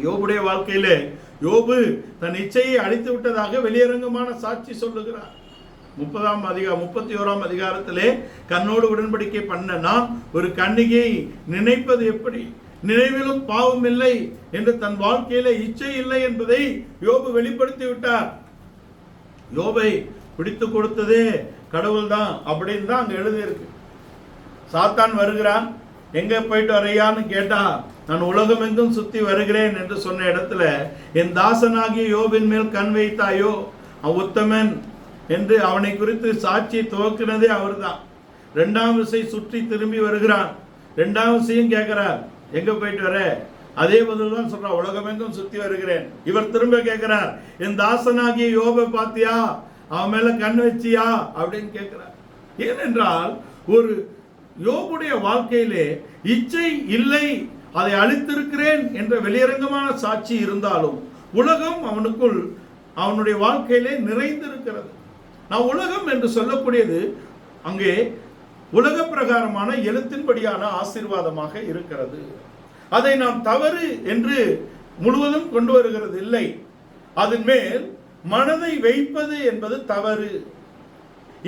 யோபுடைய வாழ்க்கையிலே யோபு தன் இச்சையை அழித்து விட்டதாக வெளியரங்கமான சாட்சி சொல்லுகிறார். 31ஆம் அதிகாரத்திலே கண்ணோடு உடன்படிக்கை பண்ண நான் ஒரு கன்னிகை நினைப்பது எப்படி, நினைவிலும் பாவம் இல்லை என்று தன் வாழ்க்கையில இச்சை இல்லை என்பதை யோபு வெளிப்படுத்தி விட்டார். யோபை பிடித்து கொடுத்ததே கடவுள் தான் அப்படின்னு தான் அங்க எழுதியிருக்கு. சாத்தான் வருகிறான், எங்க போயிட்டு வரையான்னு கேட்டா நான் உலகம் எங்கும் சுத்தி வருகிறேன் என்று சொன்ன இடத்துல என் தாசனாகிய யோபின் மேல் கண் வைத்தாயோ, உத்தமன் என்று அவனை குறித்து சாட்சியை துவக்கினதே அவர் தான். 2ஆம் விசை சுற்றி திரும்பி வருகிறான். 2ஆம் விசையும் கேட்கிறார், எங்க போயிட்டு வர? அதே பதில் தான் சொல்றான், உலகமெங்கும் சுத்தி வருகிறேன். இவர் திரும்ப கேட்கிறார், என் தாசனாகிய யோபை பாத்தியா, அவன் மேல கண் வச்சியா அப்படின்னு கேட்கிறார். ஏனென்றால் ஒரு யோபுடைய வாழ்க்கையிலே இச்சை இல்லை, அதை அழித்திருக்கிறேன் என்ற வெளியரங்கமான சாட்சி இருந்தாலும் உலகம் அவனுக்குள் அவனுடைய வாழ்க்கையிலே நிறைந்திருக்கிறது. நான் உலகம் என்று சொல்லக்கூடியது அங்கே உலக பிரகாரமான எழுத்தின்படியான ஆசீர்வாதமாக இருக்கிறது. அதை நாம் தவறு என்று முழுவதும் கொண்டு வருகிறது இல்லை. அதன் மேல் மனதை வைப்பது என்பது தவறு.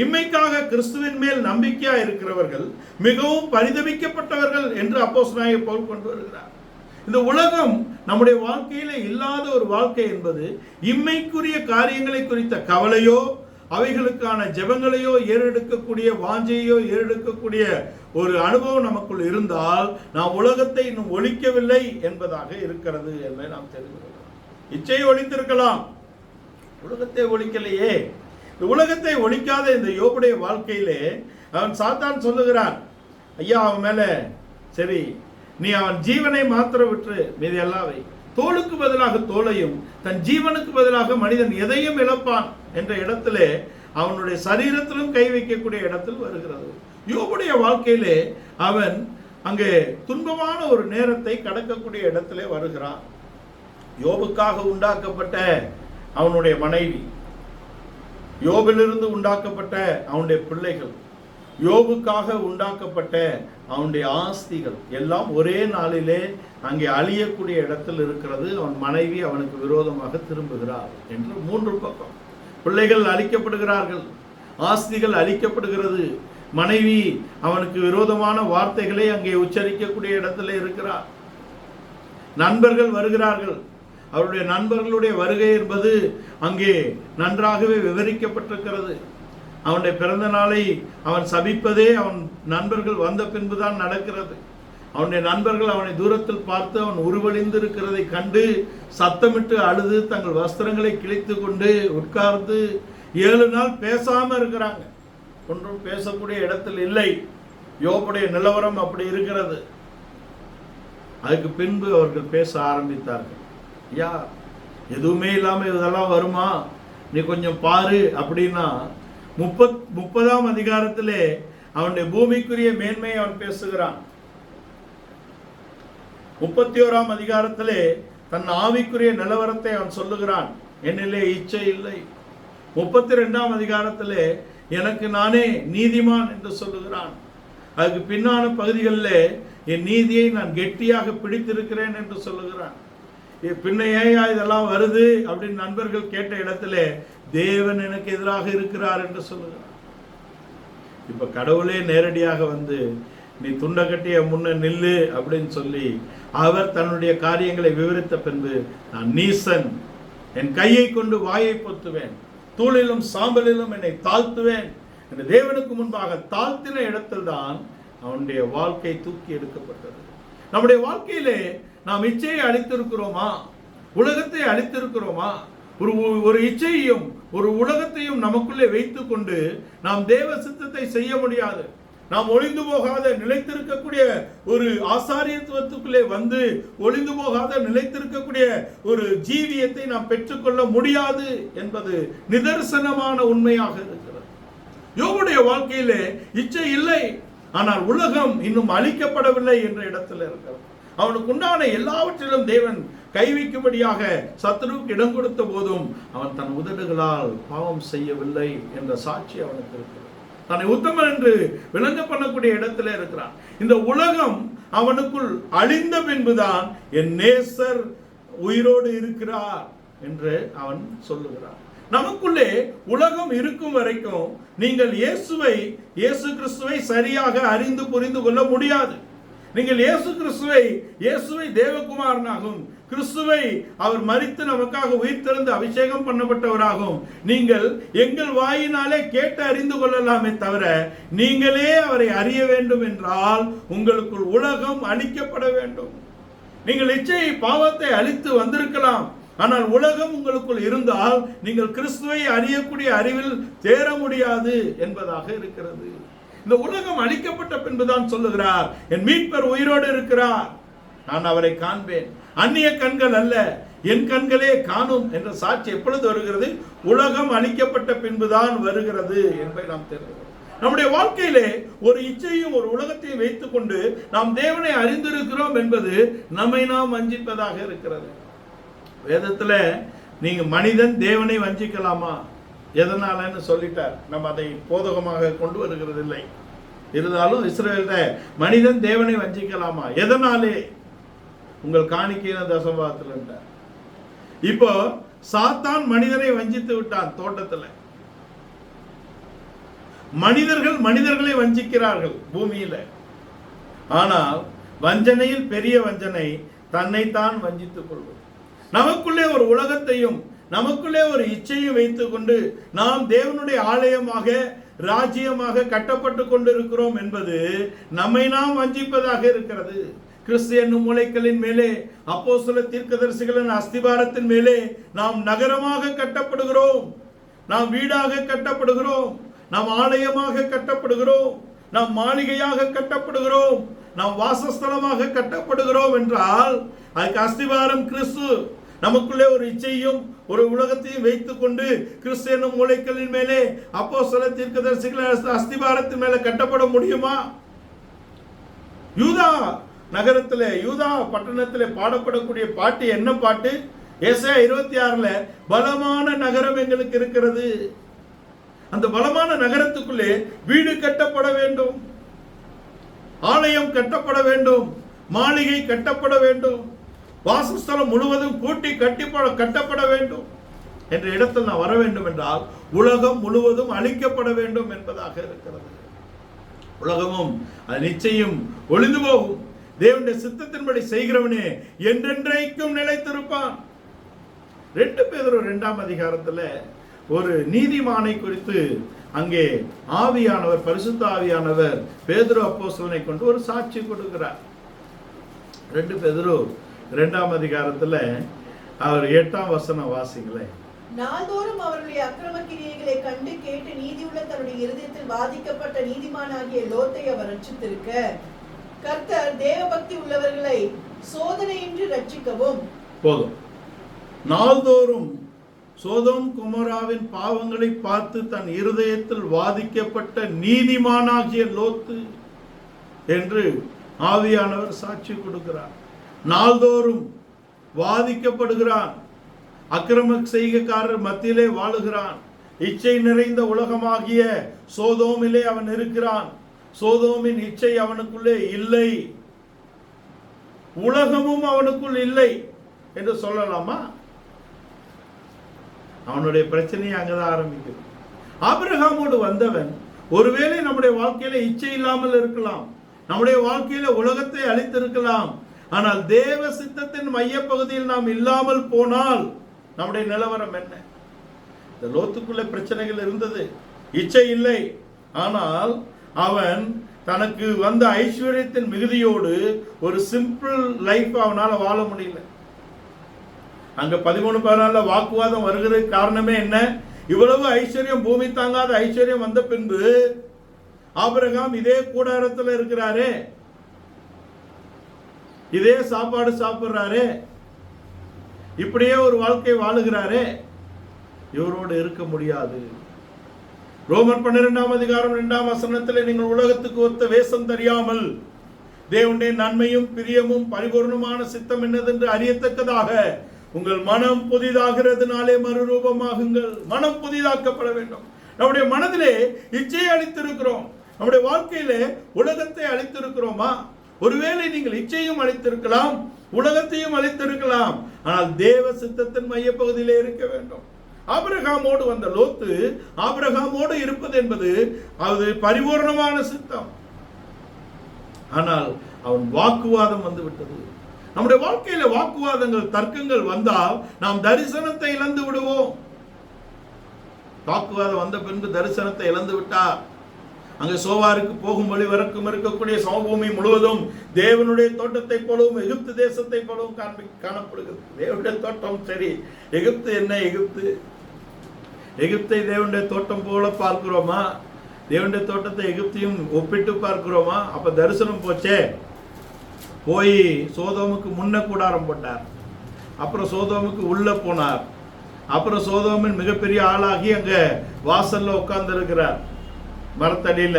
இம்மைக்காக கிறிஸ்துவின் மேல் நம்பிக்கையா இருக்கிறவர்கள் மிகவும் பரிதபிக்கப்பட்டவர்கள் என்று அப்போஸ்தலனாகிய பவுல் கொண்டு வருகிறார். இந்த உலகம் நம்முடைய வாழ்க்கையில இல்லாத ஒரு வாழ்க்கை என்பது இம்மைக்குரிய காரியங்களை குறித்த கவலையோ அவைகளுக்கான ஜெபங்களையோ ஏறெடுக்கக்கூடிய வாஞ்சையோ ஏறெடுக்கக்கூடிய ஒரு அனுபவம் நமக்குள் இருந்தால் நாம் உலகத்தை இன்னும் ஒழிக்கவில்லை என்பதாக இருக்கிறது என்பதை நாம் தெரிந்து கொள்ளலாம். இச்சையை ஒழித்திருக்கலாம், உலகத்தை ஒழிக்கலையே. இந்த உலகத்தை ஒழிக்காத இந்த யோபுடைய வாழ்க்கையிலே அவன் சாத்தான் சொல்லுகிறான், ஐயா அவன் மேல சரி நீ அவன் ஜீவனை மாத்திர விட்டு மீது எல்லாவை, தோளுக்கு பதிலாக தோளையும் தன் ஜீவனுக்கு பதிலாக மனிதன் எதையும் இழப்பான் என்ற இடத்திலே அவனுடைய சரீரத்திலும் கை வைக்கக்கூடிய இடத்தில் வருகிறது. யோபுடைய வாழ்க்கையிலே அவன் அங்கே துன்பமான ஒரு நேரத்தை கடக்கக்கூடிய இடத்திலே வருகிறான். யோபுக்காக உண்டாக்கப்பட்ட அவனுடைய மனைவி, யோபிலிருந்து உண்டாக்கப்பட்ட அவனுடைய பிள்ளைகள், யோபுக்காக உண்டாக்கப்பட்ட அவனுடைய ஆஸ்திகள் எல்லாம் ஒரே நாளிலே அங்கே அழியக்கூடிய இடத்தில் இருக்கிறது. அவன் மனைவி அவனுக்கு விரோதமாக திரும்புகிறார் என்று மூன்று பக்கம். பிள்ளைகள் அழிக்கப்படுகிறார்கள், ஆஸ்திகள் அழிக்கப்படுகிறது, மனைவி அவனுக்கு விரோதமான வார்த்தைகளை அங்கே உச்சரிக்கக்கூடிய இடத்துல இருக்கிறார். நண்பர்கள் வருகிறார்கள். அவருடைய நண்பர்களுடைய வருகை என்பது அங்கே நன்றாகவே விவரிக்கப்பட்டிருக்கிறது. அவனுடைய பிறந்த நாளை அவன் சபிப்பதே அவன் நண்பர்கள் வந்த பின்புதான் நடக்கிறது. அவனுடைய நண்பர்கள் அவனை தூரத்தில் பார்த்து அவன் உருவழிந்து இருக்கிறதை கண்டு சத்தமிட்டு அழுது தங்கள் வஸ்திரங்களை கிழித்து கொண்டு உட்கார்ந்து 7 நாள் பேசாம இருக்கிறாங்க. ஒன்றும் பேசக்கூடிய இடத்தில் இல்லை. யோபுடைய நிலவரம் அப்படி இருக்கிறது. அதுக்கு பின்பு அவர்கள் பேச ஆரம்பித்தார்கள். ஐயா எதுவுமே இல்லாம இதெல்லாம் வருமா, நீ கொஞ்சம் பாரு அப்படின்னா 30ஆம் அதிகாரத்திலே அவனுடைய பூமிக்குரிய மேன்மையை அவன் பேசுகிறான். 31ஆம் அதிகாரத்திலே தன் ஆவிக்குரிய நிலவரத்தை அவன் சொல்லுகிறான். என்னிலே இச்சை இல்லை. 32ஆம் அதிகாரத்திலே எனக்கு நானே நீதிமான் என்று சொல்லுகிறான். அதுக்கு பின்னான பகுதிகளில் என் நீதியை நான் கெட்டியாக பிடித்திருக்கிறேன் என்று சொல்லுகிறான். பின்ன ஏயா இதெல்லாம் வருது அப்படின்னு நண்பர்கள் கேட்ட இடத்துல தேவன் எனக்கு எதிராக இருக்கிறார் என்று சொல்லுகிறார். இப்ப கடவுளே நேரடியாக வந்து நீ துண்ட கட்டிய முன்ன நில்லு அப்படின்னு சொல்லி அவர் தன்னுடைய காரியங்களை விவரித்த பின்பு நான் நீசன், என் கையை கொண்டு வாயை பொத்துவேன், தூளிலும் சாம்பலிலும் என்னை தாழ்த்துவேன் என்று தேவனுக்கு முன்பாக தாழ்த்தின இடத்தில் தான் அவனுடைய வாழ்க்கை தூக்கி எடுக்கப்பட்டது. நம்முடைய வாழ்க்கையிலே நாம் இச்சையை அளித்திருக்கிறோமா, உலகத்தை அளித்திருக்கிறோமா? ஒரு இச்சையையும் ஒரு உலகத்தையும் நமக்குள்ளே வைத்துக் கொண்டு நாம் தேவ சித்தத்தை செய்ய முடியாது. நாம் ஒளிந்து போகாத நிலைத்திருக்கக்கூடிய ஒரு ஆசாரியத்துவத்துக்குள்ளே வந்து ஒளிந்து போகாத நிலைத்திருக்கக்கூடிய ஒரு ஜீவியத்தை நாம் பெற்றுக்கொள்ள முடியாது என்பது நிதர்சனமான உண்மையாக இருக்கிறது. யோபுடைய வாழ்க்கையிலே இச்சை இல்லை, ஆனால் உலகம் இன்னும் அழிக்கப்படவில்லை என்ற இடத்துல இருக்கிறது. அவனுக்கு உண்டான எல்லாவற்றிலும் தேவன் கை வைக்கும்படியாக சத்துருவுக்கு இடம் கொடுத்த போதும் அவன் தன் உதடுகளால் பாவம் செய்யவில்லை என்ற சாட்சி அவனுக்கு இருக்கிறது. தன்னை உத்தமன் என்று விளங்க பண்ணக்கூடிய இடத்துல இருக்கிறான். இந்த உலகம் அவனுக்குள் அழிந்த பின்புதான் என் நேசர் உயிரோடு இருக்கிறார் என்று அவன் சொல்லுகிறான். நமக்குள்ளே உலகம் இருக்கும் வரைக்கும் நீங்கள் இயேசு கிறிஸ்துவை சரியாக அறிந்து புரிந்து கொள்ள முடியாது. நீங்கள் இயேசுவை தேவகுமாரனாகவும் கிறிஸ்துவை அவர் மரித்து நமக்காக உயிர்த்தெழுந்து அபிஷேகம் பண்ணப்பட்டவராகவும் நீங்கள் எங்கள் வாயினாலே கேட்டு அறிந்து கொள்ளலாமே தவிர நீங்களே அவரை அறிய வேண்டும் என்றால் உங்களுக்குள் உலகம் அழிக்கப்பட வேண்டும். நீங்கள் இச்சையை பாவத்தை அழித்து வந்திருக்கலாம், ஆனால் உலகம் உங்களுக்குள் இருந்தால் நீங்கள் கிறிஸ்துவை அறியக்கூடிய அறிவில் தேர முடியாது என்பதாக இருக்கிறது. இந்த உலகம் அழிக்கப்பட்ட பின்புதான் சொல்லுகிறார், என் மீட்பர் உயிரோடு இருக்கிறார், நான் அவரை காண்பேன், அந்நிய கண்கள் அல்ல என் கண்களே காணும் என்ற சாட்சி எப்பொழுது வருகிறது? உலகம் அழிக்கப்பட்ட பின்புதான் வருகிறது என்பதை நாம் தெரிந்து நம்முடைய வாழ்க்கையிலே ஒரு இச்சையும் ஒரு உலகத்தையும் வைத்துக் கொண்டு நாம் தேவனை அறிந்திருக்கிறோம் என்பது நம்மை நாம் வஞ்சிப்பதாக இருக்கிறது. வேதத்துல நீங்க மனிதன் தேவனை வஞ்சிக்கலாமா, எதனாலன்னு சொல்லிட்டார். நம்ம அதை போதகமாக கொண்டு வருகிறது இல்லை. இருந்தாலும் இஸ்ரவேல்ல மனிதன் தேவனை வஞ்சிக்கலாமா? எதனாலே? உங்கள் காணிக்கையில தசமபாகத்தில். இப்போ சாத்தான் மனிதனை வஞ்சித்து விட்டான். தோட்டத்தில் மனிதர்கள் மனிதர்களை வஞ்சிக்கிறார்கள் பூமியில. ஆனால் வஞ்சனையில் பெரிய வஞ்சனை தன்னைத்தான் வஞ்சித்துக் கொள்வது. நமக்குள்ளே ஒரு உலகத்தையும் நமக்குள்ளே ஒரு இச்சையும் வைத்துக் கொண்டு நாம் தேவனுடைய ஆலயமாக ராஜ்யமாக கட்டப்பட்டு கொண்டிருக்கிறோம் என்பது நம்மை நாம் வஞ்சிப்பதாக இருக்கிறது. கிறிஸ்து என்னும் மூலைகளின் மேலே, அப்போஸ்தல தீர்க்கதரிசிகளின் அஸ்திபாரத்தின் மேலே நாம் நகரமாக கட்டப்படுகிறோம், நாம் வீடாக கட்டப்படுகிறோம், நாம் ஆலயமாக கட்டப்படுகிறோம், நாம் மாளிகையாக கட்டப்படுகிறோம், நாம் வாசஸ்தலமாக கட்டப்படுகிறோம் என்றால் அதுக்கு அஸ்திபாரம் கிறிஸ்து. நமக்குள்ளே ஒரு இச்சையும் ஒரு உலகத்தையும் வைத்துக் கொண்டு கிறிஸ்து என்னும் மூலைகளின் மேலே, அப்போஸ்தல தீர்க்கதரிசிகளின் அஸ்திபாரத்தின் மேலே கட்டப்பட முடியுமா? யூதா நகரத்திலே, யூதா பட்டணத்திலே பாடப்படக்கூடிய பாட்டு என்ன பாட்டு? ஏசாயா 26ல பலமான நகரம் எங்களுக்கு இருக்கிறது. அந்த பலமான நகரத்துக்குள்ளே வீடு கட்டப்பட வேண்டும், ஆலயம் கட்டப்பட வேண்டும், மாளிகை கட்டப்பட வேண்டும், வாசஸ்தலம் முழுவதும் கூட்டி கட்டப்பட வேண்டும் என்ற இடத்தில் நான் வர வேண்டும் என்றால் உலகம் முழுவதும் அழிக்கப்பட வேண்டும் என்பதாக இருக்கிறது. உலகமும் அது நிச்சயம் ஒளிந்து போகும். தேவனுடைய சித்தத்தின்படி செய்கிறவனே என்றென்றைக்கும் நிலைத்திருப்பான். 2 பேதுரு 2ஆம் அதிகாரத்தில் ஒரு நீதிமானை குறித்து அங்கே ஆவியானவர், பரிசுத்த ஆவியானவர் பேதுரு அப்போஸ்தலனை கொண்டு ஒரு சாட்சி கொடுக்கிறார். 2 பேதுரு 2ஆம் அதிகாரத்தில் அவர் 8ஆம் வசனம் வாசிங்களேன். நாள்தோறும் அவருடைய அக்கிரம கிரியைகளை கண்டு கேட்டு நீதியுள்ள தன்னுடைய இருதயத்தில் வாதிக்கப்பட்ட நீதிமானாகிய லோத்தை அவர் ரட்சித்திருக்க, கர்த்தர் தேவபக்தி உள்ளவர்களை சோதனையின்றி ரட்சிக்கவும். போதும். நாள்தோறும் சோதோம் குமராவின் பாவங்களை பார்த்து தன் இருதயத்தில் வாதிக்கப்பட்ட நீதிமானாகிய லோத்து என்று ஆவியானவர் சாட்சி கொடுக்கிறார். நாள்தோறும் வாதிக்கப்படுகிறான், அக்கிரம செய்கைக்காரர் மத்தியிலே வாழுகிறான், இச்சை நிறைந்த உலகமாகிய சோதோமிலே அவன் இருக்கிறான். சோதோமின் இச்சை அவனுக்குள்ளே இல்லை, உலகமும் அவனுக்குள் இல்லை என்று சொல்லலாமா? அவனுடைய பிரச்சனையை அங்கதான் ஆரம்பிக்கிறது. ஆபிரகாமோடு வந்தவன் ஒருவேளை நம்முடைய வாழ்க்கையில இச்சை இல்லாமல் இருக்கலாம், நம்முடைய வாழ்க்கையில உலகத்தை அழித்திருக்கலாம். ஆனால் தேவ சித்தத்தின் மைய பகுதியில் நாம் இல்லாமல் போனால் நம்முடைய நிலவரம் என்ன? இந்த லோத்துக்குள்ள பிரச்சனைகள் இருந்தது, இச்சை இல்லை. ஆனால் அவன் தனக்கு வந்த ஐஸ்வர்யத்தின் மிகுதியோடு ஒரு சிம்பிள் லைஃப் அவனால வாழ முடியல. அங்க 13-14 வாக்குவாதம் வருகிறதுக்கு காரணமே என்ன? இவ்வளவு ஐஸ்வர்யம், பூமி தாங்காத ஐஸ்வர்யம் வந்த பின்பு ஆபிரகாம் இதே கூடாரத்தில் இருக்கிறாரே, இதே சாப்பாடு சாப்பிடுறாரே, இப்படியே ஒரு வாழ்க்கை வாழுகிறாரே, இவரோடு இருக்க முடியாது. ரோமர் 12ஆம் அதிகாரம் 2ஆம் வசனத்தில் நீங்கள் உலகத்துக்கு ஒத்த வேஷம் தெரியாமல் தேவனுடைய நன்மையும் பிரியமும் பரிபூர்ணமான சித்தம் என்னதென்று அறியத்தக்கதாக உங்கள் மனம் புதிதாகிறதுனாலே மறுரூபமாகுங்கள். மனம் புதிதாக்கப்பட வேண்டும். நம்முடைய மனதிலே இச்சையை அளித்திருக்கிறோம், நம்முடைய வாழ்க்கையிலே உலகத்தை அளித்திருக்கிறோமா? ஒருவேளை நீங்கள் இச்சையும் அளித்திருக்கலாம், உலகத்தையும் அளித்திருக்கலாம். ஆனால் தேவ சித்தத்தின் மைய பகுதியிலே இருக்க வேண்டும். ஆபிரகாமோடு வந்த லோத்து ஆபிரகாமோடு இருப்பது என்பது அது பரிபூர்ணமான சித்தம். ஆனால் அவன் வாக்குவாதம் வந்து விட்டது. நம்முடைய வாழ்க்கையில வாக்குவாதங்கள், தர்க்கங்கள் வந்தால் நாம் தரிசனத்தை இழந்து விடுவோம். வாக்குவாதம் வந்த பின்பு தரிசனத்தை இழந்து விட்டார். அங்கே சோவாருக்கு போகும் வழி வரைக்கும் இருக்கக்கூடிய சமபூமி முழுவதும் தேவனுடைய தோட்டத்தை போலவும் எகிப்து தேசத்தை போலவும் காணப்படுகிறது. தேவனுடைய தோட்டம் சரி, எகிப்து என்ன? எகிப்தை தேவனுடைய தோட்டம் போல பார்க்கிறோமா? தேவனுடைய தோட்டத்தை எகிப்தையும் ஒப்பிட்டு பார்க்கிறோமா? அப்ப தரிசனம் போச்சே. போய் சோதோமுக்கு முன்ன கூடாரம் போட்டார், அப்புறம் சோதோமுக்கு உள்ள போனார், அப்புறம் சோதோமின் மிகப்பெரிய ஆளாகி அங்க வாசல்ல உட்கார்ந்து இருக்கிறார், மரத்தடியில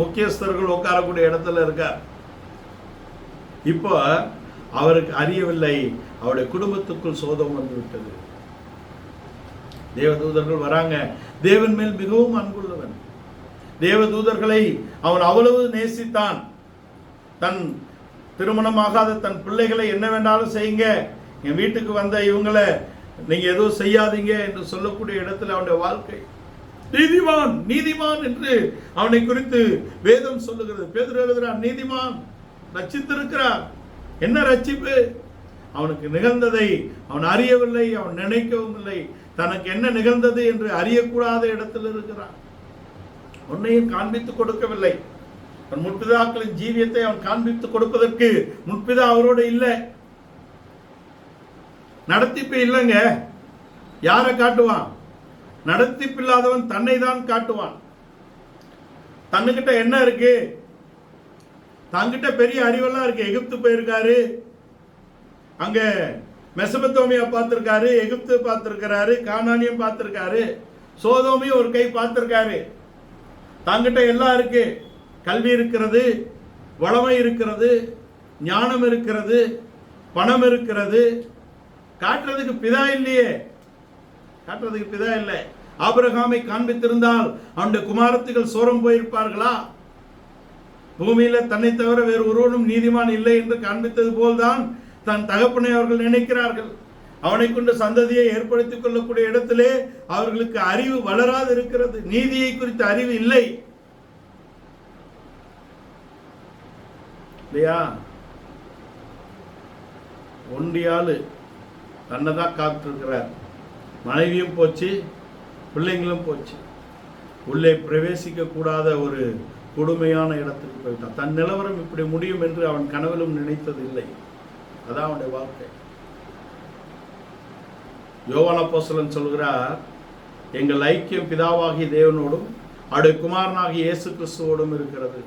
முக்கியஸ்தர்கள் உட்காரக்கூடிய இடத்துல இருக்கார். இப்போ அவருக்கு அறியவில்லை, அவருடைய குடும்பத்துக்குள் சோதம் வந்து விட்டது. தேவதூதர்கள் வராங்க. தேவன் மேல் மிகவும் அன்புள்ளவன், தேவதூதர்களை அவன் அவ்வளவு நேசித்தான். தன் திருமணமாகாத தன் பிள்ளைகளை என்ன வேண்டாலும் செய்யுங்க, என் வீட்டுக்கு வந்த இவங்களை நீங்க எதுவும் செய்யாதீங்க என்று சொல்லக்கூடிய இடத்துல அவனுடைய வாழ்க்கை. நீதிமான் நீதிமான் என்று அவனை குறித்து வேதம் சொல்லுகிறது. பேதுரு எழுதுகிறான், நீதிமான் ரட்சித்திருக்கிறார். என்ன ரட்சிப்பு? அவனுக்கு நிகழ்ந்ததை அவன் அறியவில்லை, அவன் நினைக்கவும் இல்லை. தனக்கு என்ன நிகழ்ந்தது என்று அறியக்கூடாத இடத்தில் இருக்கிறான். ஒன்னையும் காண்பித்துக் கொடுக்கவில்லை. அவன் முற்பிதாக்களின் ஜீவியத்தை அவன் காண்பித்துக் கொடுப்பதற்கு முற்பிதா அவரோடு இல்லை. நடத்திப்பு இல்லைங்க. யாரை காட்டுவான்? நடத்திப்பில்லாதவன் தன்னை தான் காட்டுவான். தன்னுகிட்ட என்ன இருக்கு? தங்கிட்ட பெரிய அறிவெல்லாம் இருக்கு. எகிப்து போயிருக்காரு, அங்க மெசபத்தோமியா பார்த்திருக்காரு, எகிப்து பார்த்திருக்கிறாரு, கானானியம் பார்த்திருக்காரு, சோதோமியும் ஒரு கை பார்த்திருக்காரு. தங்கிட்ட எல்லாம் இருக்கு. கல்வி இருக்கிறது, வளமை இருக்கிறது, ஞானம் இருக்கிறது, பணம் இருக்கிறது. காட்டுறதுக்கு பிதா இல்லையே. காட்டுறதுக்கு பிதா இல்லை. ஆபிரகாமை காண்பித்திருந்தால் அவனுடைய குமாரத்திகள் சோரம் போயிருப்பார்களா? பூமியில தன்னை தவிர வேறு ஒருவனும் நீதிமான் இல்லை என்று காண்பித்தது போல்தான் தன் தகப்பனை அவர்கள் நினைக்கிறார்கள். அவனை கொண்டு சந்ததியை ஏற்படுத்திக் கொள்ளக்கூடிய இடத்திலே அவர்களுக்கு அறிவு வளராது இருக்கிறது. நீதியை குறித்த அறிவு இல்லை இல்லையா? ஒண்டியாளு தன்னை தான் காத்திருக்கிறார். மனைவியும் போச்சு, பிள்ளைங்களும் போச்சு. உள்ளே பிரவேசிக்க கூடாத ஒரு கொடுமையான இடத்துக்கு போயிட்டான். தன் நிலவரம் இப்படி முடியும் என்று அவன் கனவிலும் நினைத்தது இல்லை. அதான் அவனுடைய வாழ்க்கை. யோவான் அப்போஸ்தலன் சொல்கிறார், எங்கள் ஐக்கியம் பிதாவாகிய தேவனோடும் அவருடைய குமாரனாகிய இயேசு கிறிஸ்துவோடும் இருக்கிறது.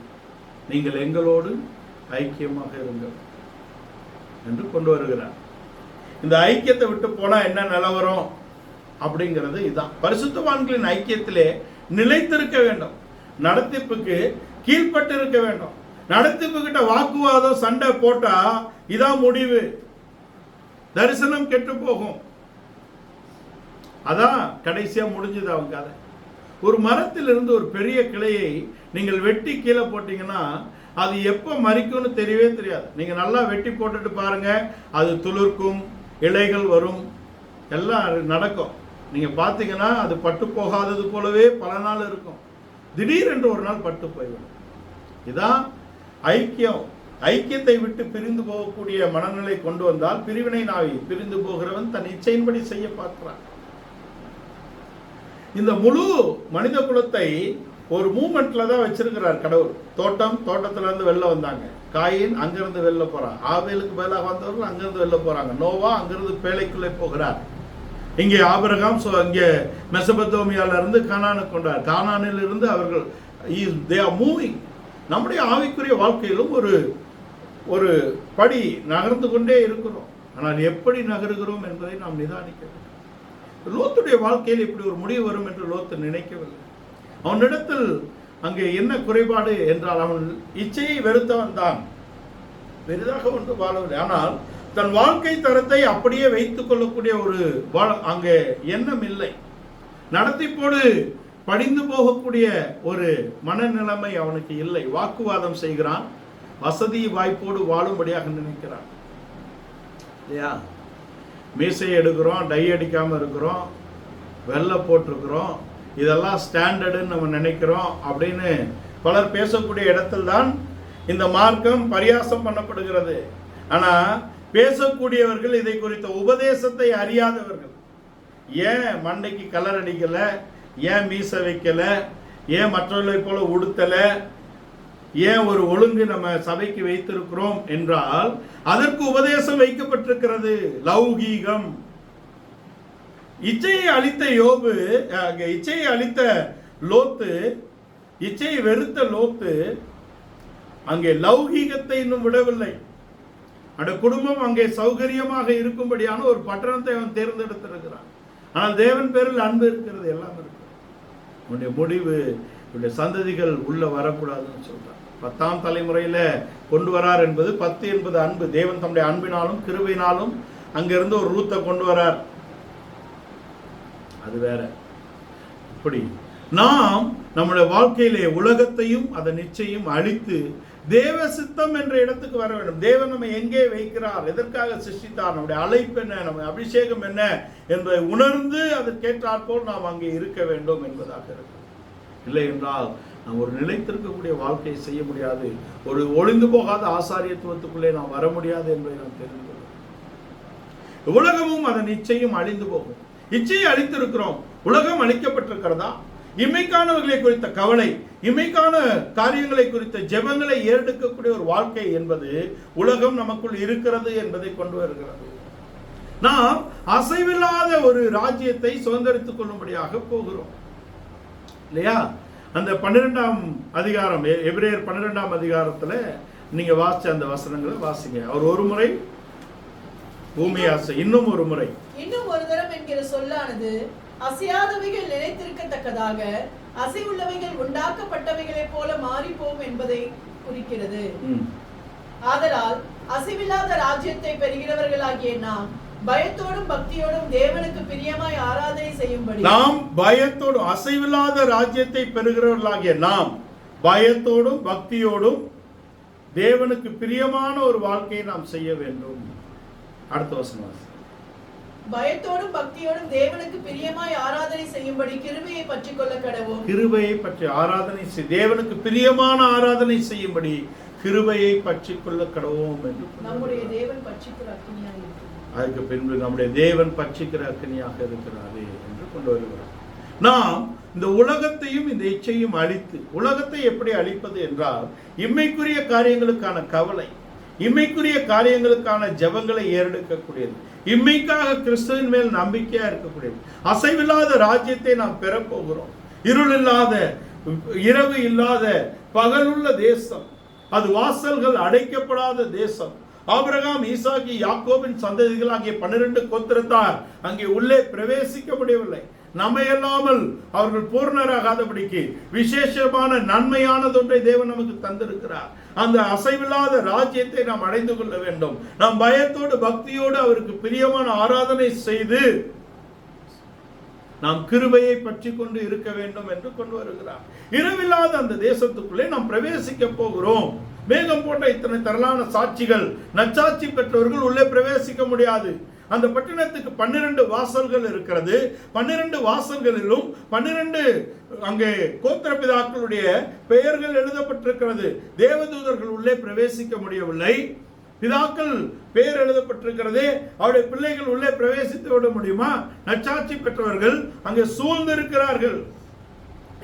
நீங்கள் எங்களோடு ஐக்கியமாக இருங்கள் என்று கொண்டு வருகிறார். இந்த ஐக்கியத்தை விட்டு போனா என்ன நிலவரம் அப்படிங்கிறது இதுதான். பரிசுத்தவான்களின் ஐக்கியத்திலே நிலைத்திருக்க வேண்டும். நடத்திப்புக்கு கீழ்பட்டு இருக்க வேண்டும். நடத்திப்பு கிட்ட வாக்குவாதம் சண்டை போட்டா இதான் முடிவு. தரிசனம் கெட்டு போகும். அதான் கடைசியா முடிஞ்சது அவங்க கதை. ஒரு மரத்திலிருந்து ஒரு பெரிய கிளையை நீங்கள் வெட்டி கீழே போட்டீங்கன்னா அது எப்போ மறிக்கும்னு தெரியவே தெரியாது. நீங்க நல்லா வெட்டி போட்டுட்டு பாருங்க, அது துளிர்க்கும், இலைகள் வரும், எல்லாம் நடக்கும். நீங்க பார்த்தீங்கன்னா அது பட்டு போகாதது போலவே பல நாள் இருக்கும். திடீரென்று ஒரு நாள் பட்டு போய்விடும். இதான் ஐக்கியம். ஐக்கியத்தை விட்டு பிரிந்து போகக்கூடிய மனநிலை கொண்டு வந்தால் பிரிவினை நாவி. பிரிந்து போகிறவன் தன் இச்சையின்படி செய்ய பார்க்கிறான். இந்த முழு மனித குலத்தை ஒரு மூமெண்ட்ல தான் வச்சிருக்கிறார் கடவுள். தோட்டத்துல இருந்து வெளில வந்தாங்க. காயின் அங்கிருந்து வெளில போறான். ஆபேலுக்கு பதிலாக வந்தவர்கள் அங்கிருந்து வெளில போறாங்க. நோவா அங்கிருந்து பேழைக்குள்ளே போகிறார். இங்கே ஆபிரகாம் இங்கே மெசபத்தோமியால இருந்து கானானுக்கு கொண்டார். கானானில் இருந்து அவர்கள் they are moving. நம்முடைய ஆவிக்குரிய வாழ்க்கையிலும் ஒரு படி நகர்ந்து கொண்டே இருக்கிறோம். ஆனால் எப்படி நகருகிறோம் என்பதை நாம் நிதானிக்க வேண்டும். லோத்துடைய வாழ்க்கையில் இப்படி ஒரு முடிவு வரும் என்று லோத்து நினைக்கவில்லை. அவனிடத்தில் அங்கே என்ன குறைபாடு என்றால் அவன் இச்சையை வெறுத்தவன் தான், பெரிதாக ஒன்று வாழவில்லை. ஆனால் தன் வாழ்க்கை தரத்தை அப்படியே வைத்துக் கொள்ளக்கூடிய ஒரு அங்கே எண்ணம் இல்லை. நடத்திப்போடு படிந்து போகக்கூடிய ஒரு மனநிலைமை அவனுக்கு இல்லை. வாக்குவாதம் செய்கிறான். வசதி வாய்ப்போடு வாழும்படியாக நினைக்கிறான் இல்லையா? மீசை எடுக்கிறோம், டை அடிக்காம இருக்கிறோம், வெள்ளை போட்டிருக்கிறோம், இதெல்லாம் ஸ்டாண்டர்டுன்னு நம்ம நினைக்கிறோம் அப்படின்னு பலர் பேசக்கூடிய இடத்தில் தான் இந்த மார்க்கம் பரியாசம் பண்ணப்படுகிறது. ஆனா பேசக்கூடியவர்கள் இதை குறித்த உபதேசத்தை அறியாதவர்கள். ஏன் மண்டைக்கு கலர் அடிக்கல, ஏன் மீசை வைக்கல, ஏன் மற்றவர்களை போல உடுத்தல, ஏன் ஒரு ஒழுங்கு நம்ம சபைக்கு வைத்திருக்கிறோம் என்றால் அதற்கு உபதேசம் வைக்கப்பட்டிருக்கிறது. லௌகீகம். இச்சையை அளித்த யோபு, இச்சையை அளித்த லோத்து, இச்சையை வெறுத்த லோத்து அங்கே லௌகீகத்தை இன்னும் விடவில்லை. அந்த குடும்பம் அங்கே சௌகரியமாக இருக்கும்படியான ஒரு பட்டணத்தை அவன் தேர்ந்தெடுத்திருக்கிறான். ஆனால் தேவன் பேரில் அன்பு இருக்கிறது, எல்லாம் இருக்கு. உன்னுடைய முடிவு, உன்னுடைய சந்ததிகள் உள்ள வரக்கூடாதுன்னு சொல்றான். 10ஆம் தலைமுறையில கொண்டு வரார் என்பது 10 என்பது அன்பு. தேவன் தம்முடைய அன்பினாலும் கிருபையினாலும் அங்கிருந்து ஒரு ரூத்தை கொண்டு வரார். அது வேற. இப்படி நாம் நம்முடைய வாழ்க்கையிலே உலகத்தையும் அதை நிச்சயம் அழித்து தேவ சித்தம் என்ற இடத்துக்கு வர வேண்டும். தேவன் நம்ம எங்கே வைக்கிறார், எதற்காக சிருஷ்டித்தார், நம்முடைய அழைப்பு என்ன, நம்ம அபிஷேகம் என்ன என்பதை உணர்ந்து அதற்கேற்றாற்போல் நாம் அங்கே இருக்க வேண்டும் என்பதாக இருக்கும். இல்லை என்றால் நாம் ஒரு நிலைத்திருக்கக்கூடிய வாழ்க்கையை செய்ய முடியாது. ஒரு ஒளிந்து போகாத ஆசாரியத்துவத்துக்குள்ளே நாம் வர முடியாது என்பதை நாம் தெரிந்து கொள்ளும். உலகமும் அதை நிச்சயம் அழிந்து போகும். இச்சையை அழித்திருக்கிறோம். உலகம் அழிக்கப்பட்டிருக்கிறதா? இம்மைக்கானவர்களை குறித்த கவலை, இம்மைக்கான காரியங்களை குறித்த ஜெபங்களை ஏறெடுக்கக்கூடிய ஒரு வாழ்க்கை என்பது உலகம் நமக்குள் இருக்கிறது என்பதை கொண்டு வருகிறது. நாம் அசைவில்லாத ஒரு ராஜ்யத்தை சுதந்திரித்துக் கொள்ளும்படியாக போகிறோம் இல்லையா? அந்த 12ஆம் அதிகாரம், எபிரேயர் 12ஆம் அதிகாரத்துல நீங்க வாசிச்ச அந்த வசனங்களை வாசிங்க. அவர் ஒரு முறை பூமி ஆசை, இன்னும் ஒரு முறை இன்னும் ஒரு தரம் என்கிற சொல்லானது அசையாதவைகள் நிலைத்திருக்கத்தக்கதாக அசைவுள்ளவைகள் உண்டாக்கப்பட்டவைகளைப் போல மாறிப்போம் என்பதை குறிக்கிறது. ஆதலால் அசைவில்லாத ராஜ்யத்தை பெறுகிறவர்களாகிய நாம் பயத்தோடும் பக்தியோடும் தேவனுக்கு பிரியமாய் ஆராதனை செய்யும்படி, நாம் பயத்தோடும் அசைவில்லாத ராஜ்யத்தை பெறுகிறவர்களாகிய நாம் பயத்தோடும் பக்தியோடும் தேவனுக்கு பிரியமான ஒரு வாழ்க்கையை நாம் செய்ய வேண்டும். அடுத்த வசனம். பயத்தோடும் பக்தியோடும் தேவனுக்கு பிரியமாய் ஆராதனை செய்யும்படி கிருபையை பற்றிக் கொள்ள கடவோம். கிருபையை பற்றி ஆராதனை தேவனுக்கு பிரியமான ஆராதனை செய்யும்படி கிருபையை பற்றிக் கொள்ள கடவோம் என்று நம்முடைய தேவன் பட்சிக்கிற அக்கினியாக இருக்கிறார். அதுக்கு பின்பு நம்முடைய தேவன் பட்சிக்கிற அக்கினியாக இருக்கிறாரே என்று கொண்டு வருகிறார். நாம் இந்த உலகத்தையும் இந்த இச்சையும் அழித்து, உலகத்தை எப்படி அழிப்பது என்றால் இம்மைக்குரிய காரியங்களுக்கான கவலை, இம்மைக்குரிய காரியங்களுக்கான ஜெபங்களை ஏறெடுக்கக்கூடியது, இம்மைக்காக கிறிஸ்துவின் மேல் நம்பிக்கையா இருக்கக்கூடியது. அசைவில்லாத ராஜ்யத்தை நாம் பெறப்போகிறோம். இருள் இல்லாத, இரவு இல்லாத, பகலுள்ள தேசம், அது வாசல்கள் அடைக்கப்படாத தேசம். ஆபிரகாம், ஈசாக்கு, யாக்கோபின் சந்ததிகளாகிய 12 கோத்திரத்தார் அங்கே உள்ளே பிரவேசிக்க முடியவில்லை. நம்மையல்லாமல் அவர்கள் பூர்ணராகாதபடிக்கு விசேஷமான நன்மையானதொன்றை தேவன் நமக்கு தந்திருக்கிறார். அந்த அசைவில்லாத ராஜ்யத்தை நாம் அடைந்து கொள்ள வேண்டும். நாம் பயத்தோடு பக்தியோடு அவருக்கு பிரியமான ஆராதனை செய்து நாம் கிருபையை பற்றி கொண்டு இருக்க வேண்டும் என்று கொண்டு வருகிறார். இரவில்லாத அந்த தேசத்துக்குள்ளே நாம் பிரவேசிக்க போகிறோம். மேகம் போன்ற இத்தனை திரளான சாட்சிகள், நற்சாட்சி பெற்றவர்கள் உள்ளே பிரவேசிக்க முடியாது. அந்த பட்டணத்துக்கு 12 வாசல்கள் இருக்கிறது. 12 வாசல்களிலும் 12 அங்கே கோத்திர பிதாக்களுடைய பெயர்கள் எழுதப்பட்டிருக்கிறது. தேவதூதர்கள் உள்ளே பிரவேசிக்க முடியவில்லை. பிதாக்கள் பெயர் எழுதப்பட்டிருக்கிறது. அவருடைய பிள்ளைகள் உள்ளே பிரவேசித்து விட முடியுமா? நற்சாட்சி பெற்றவர்கள் அங்கே சூழ்ந்திருக்கிறார்கள்.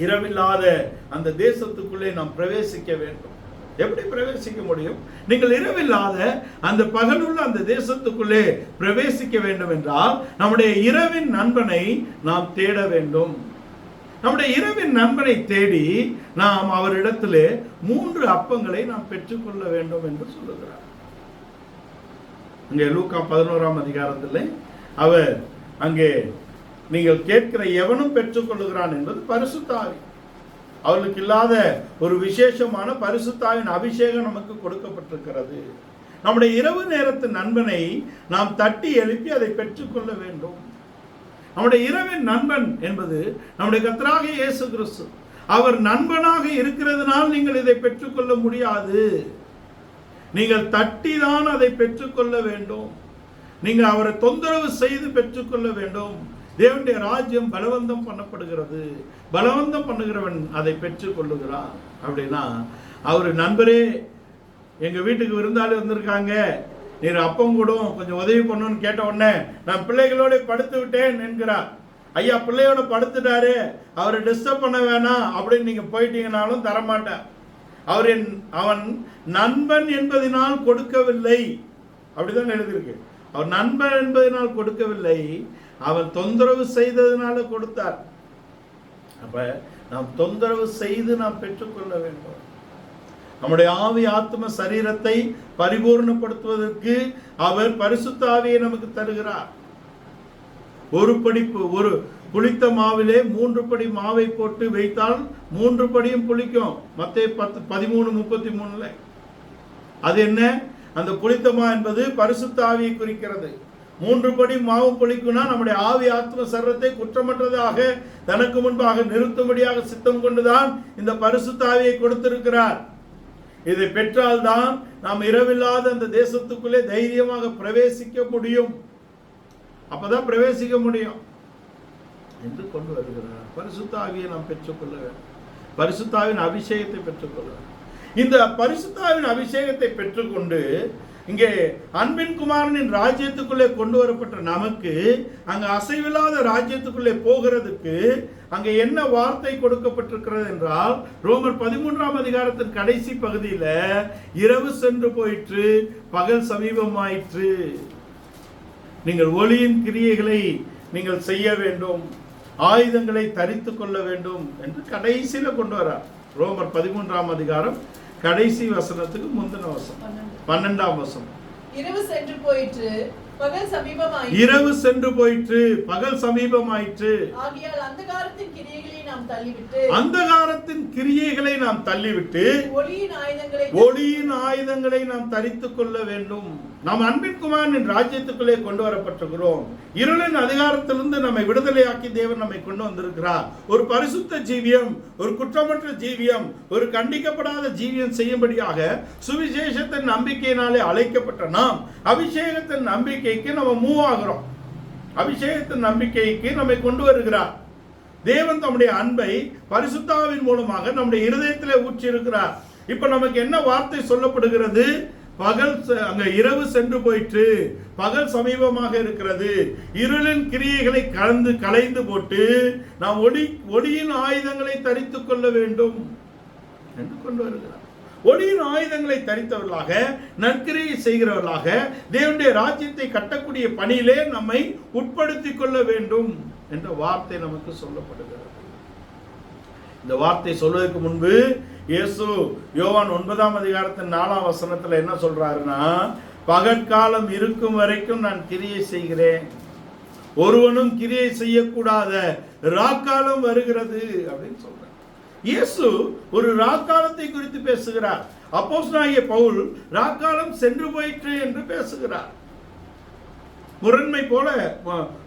இரவில்லாத அந்த தேசத்துக்குள்ளே நாம் பிரவேசிக்க வேண்டும். எப்படி பிரவேசிக்க முடியும்? நீங்கள் இரவில்லாத அந்த பகலுள்ள அந்த தேசத்துக்குள்ளே பிரவேசிக்க வேண்டும் என்றால் நம்முடைய இரவின் நண்பனை நாம் தேட வேண்டும். நம்முடைய இரவின் நண்பனை தேடி நாம் அவரிடத்திலே 3 அப்பங்களை நாம் பெற்றுக்கொள்ள வேண்டும் என்று சொல்லுகிறார். அங்கே லூக்கா 11ஆம் அதிகாரத்தில் அவர் அங்கே நீங்கள் கேட்கிற எவனும் பெற்றுக்கொள்ளுகிறான் என்பது பரிசுத்த ஆவி. அவர்களுக்கு இல்லாத ஒரு விசேஷமான பரிசுத்த ஆவியின் அபிஷேகம் நமக்கு கொடுக்கப்பட்டிருக்கிறது. நம்முடைய இரவு நேரத்து நண்பனை நாம் தட்டி எழுப்பி அதை பெற்றுக்கொள்ள வேண்டும். நம்முடைய இரவின் நண்பன் என்பது நம்முடைய கர்த்தராகிய இயேசு கிறிஸ்து. அவர் நண்பனாக இருக்கிறதுனால் நீங்கள் இதை பெற்றுக்கொள்ள முடியாது. நீங்கள் தட்டி தான் அதை பெற்றுக்கொள்ள வேண்டும். நீங்கள் அவரை தொந்தரவு செய்து பெற்றுக்கொள்ள வேண்டும். தேவனுடைய ராஜ்யம் பலவந்தம் பண்ணப்படுகிறது. பலவந்தம் பண்ணுகிறவன் அதை பெற்றுக் கொள்ளுகிறான். அப்படின்னா அவர் நண்பரே எங்க வீட்டுக்கு விருந்தாளி வந்திருக்காங்க, நீர் அப்பம் கூட கொஞ்சம் உதவி பண்ணணும்னு கேட்ட உடனே நான் பிள்ளைகளோட படுத்து விட்டேன் என்கிறார். ஐயா பிள்ளையோட படுத்துட்டாரு, அவரை டிஸ்டர்ப் பண்ண வேணாம் அப்படின்னு நீங்க போயிட்டீங்கன்னாலும் தரமாட்டேன். அவன் நண்பன் என்பதனால் கொடுக்கவில்லை, அப்படிதான் எழுதியிருக்கு. அவர் நண்பன் என்பதனால் கொடுக்கவில்லை, அவன் தொந்தரவு செய்ததனால கொடுத்தார். அப்ப நாம் தொந்தரவு செய்து நாம் பெற்றுக்கொள்ள வேண்டும். நம்முடைய ஆவி ஆத்ம சரீரத்தை பரிபூர்ணப்படுத்துவதற்கு அவர் பரிசுத்த ஆவியை நமக்கு தருகிறார். ஒரு புளித்த மாவிலே 3 படி மாவை போட்டு வைத்தால் 3 படியும் புளிக்கும். மத்தேயு 10:13-33. அது என்ன? அந்த புளித்தமா என்பது பரிசுத்த ஆவியை குறிக்கிறது. 3 படி மாவு பொழிக்கும்னா நம்முடைய ஆவி ஆத்ம சரீரத்தை குற்றமற்றதாக தனக்கு முன்பாக நிறுத்தும்படியாக சித்தம் கொண்டுதான் இந்த பரிசுத்த ஆவியை கொடுத்திருக்கிறார். இதை பெற்றால்தான் நாம் இரவில்லாத அந்த தேசத்துக்குள்ளே தைரியமாக பிரவேசிக்க முடியும். அப்பதான் பிரவேசிக்க முடியும் என்று கொண்டு வருகிறார். பரிசுத்த ஆவியை நாம் பெற்றுக்கொள்ள வேண்டும். பரிசுத்த ஆவியின் அபிஷேகத்தை பெற்றுக்கொள்ள வேண்டும். இந்த பரிசுத்த ஆவியின் அபிஷேகத்தை பெற்றுக்கொண்டு இங்கே அன்பின் குமாரனின் ராஜ்யத்துக்குள்ளே கொண்டு வரப்பட்ட நமக்கு அங்க அசைவில்லாத ராஜ்யத்துக்குள்ளே போகிறதுக்கு அங்கே என்ன வார்த்தை கொடுக்கப்பட்டிருக்கிறது என்றால், ரோமர் 13ஆம் அதிகாரத்தின் கடைசி பகுதியில இரவு சென்று போயிற்று, பகல் சமீபமாயிற்று, நீங்கள் ஒளியின் கிரியைகளை நீங்கள் செய்ய வேண்டும், ஆயுதங்களை தரித்துக் கொள்ள வேண்டும் என்று கடைசியில கொண்டு வரார். ரோமர் 13ஆம் அதிகாரம் கடைசி வசனத்துக்கு முந்தின வசனம் 12ஆம் வசனம். இரவு சென்று போயிற்று, பகல் சமீபமாயிற்று. இரவு சென்று போயிற்று, பகல் சமீபமாயிற்று. ஆகையால் அந்தகாரத்தின் கிரியைகளை நாம் தள்ளிவிட்டு, அந்தகாரத்தின் கிரியைகளை நாம் தள்ளிவிட்டு ஒளியின் ஆயுதங்களை நாம் தரித்துக் கொள்ள வேண்டும். நாம் அன்பின் குமாரனின் ராஜ்யத்துக்குள்ளே கொண்டு வரப்பட்டிருக்கிறோம். இருளின் அதிகாரத்திலிருந்து நம்மை விடுதலையாக்கி தேவன் நம்மை கொண்டு வந்திருக்கிறார். ஒரு பரிசுத்த ஜீவியம், ஒரு குற்றமற்ற ஜீவியம், ஒரு கண்டிக்கப்படாத ஜீவியம் செய்யும்படியாக சுவிசேஷத்தின் நம்பிக்கையினாலே அழைக்கப்பட்ட நாம் அபிஷேகத்தின் நம்பிக்கைக்கு நம்ம மூவ் ஆகிறோம். அபிஷேகத்தின் நம்பிக்கைக்கு நம்மை கொண்டு வருகிறார். தேவன் தம்முடைய அன்பை பரிசுத்த ஆவியின் மூலமாக நம்முடைய இருதயத்திலே ஊற்றி இருக்கிறார். இப்ப நமக்கு என்ன வார்த்தை சொல்லப்படுகிறது? பகல் அங்க இரவு சென்று போயிற்று, பகல் சமீபமாக இருக்கிறது. இருளின் கிரியைகளை களைந்து போட்டு நாம் ஒளியின் ஆயுதங்களை தரித்துக் கொள்ள வேண்டும் என்று கொண்டு வருகிறார். ஒளியின் ஆயுதங்களை தரித்தவர்களாக, நற்கிரியை செய்கிறவர்களாக, தேவனுடைய ராஜ்யத்தை கட்டக்கூடிய பணியிலே நம்மை உட்படுத்திக் கொள்ள வேண்டும் என்ற வார்த்தை நமக்கு சொல்லப்படுகிறது. இந்த வார்த்தை சொல்வதற்கு முன்பு இயேசு யோவான் 9ஆம் அதிகாரத்தின் 4ஆம் வசனத்துல என்ன சொல்றாருன்னா, பகற்காலம் இருக்கும் வரைக்கும் நான் கிரியை செய்கிறேன், ஒருவனும் கிரியை செய்யக்கூடாத ராக்காலம் வருகிறது அப்படின்னு சொல்றார். இயேசு ஒரு ராக்காலத்தை குறித்து பேசுகிறார். அப்போஸ்தலனாகிய பவுல் ராக்காலம் சென்று போயிற்று என்று பேசுகிறார். முரண்மை போல,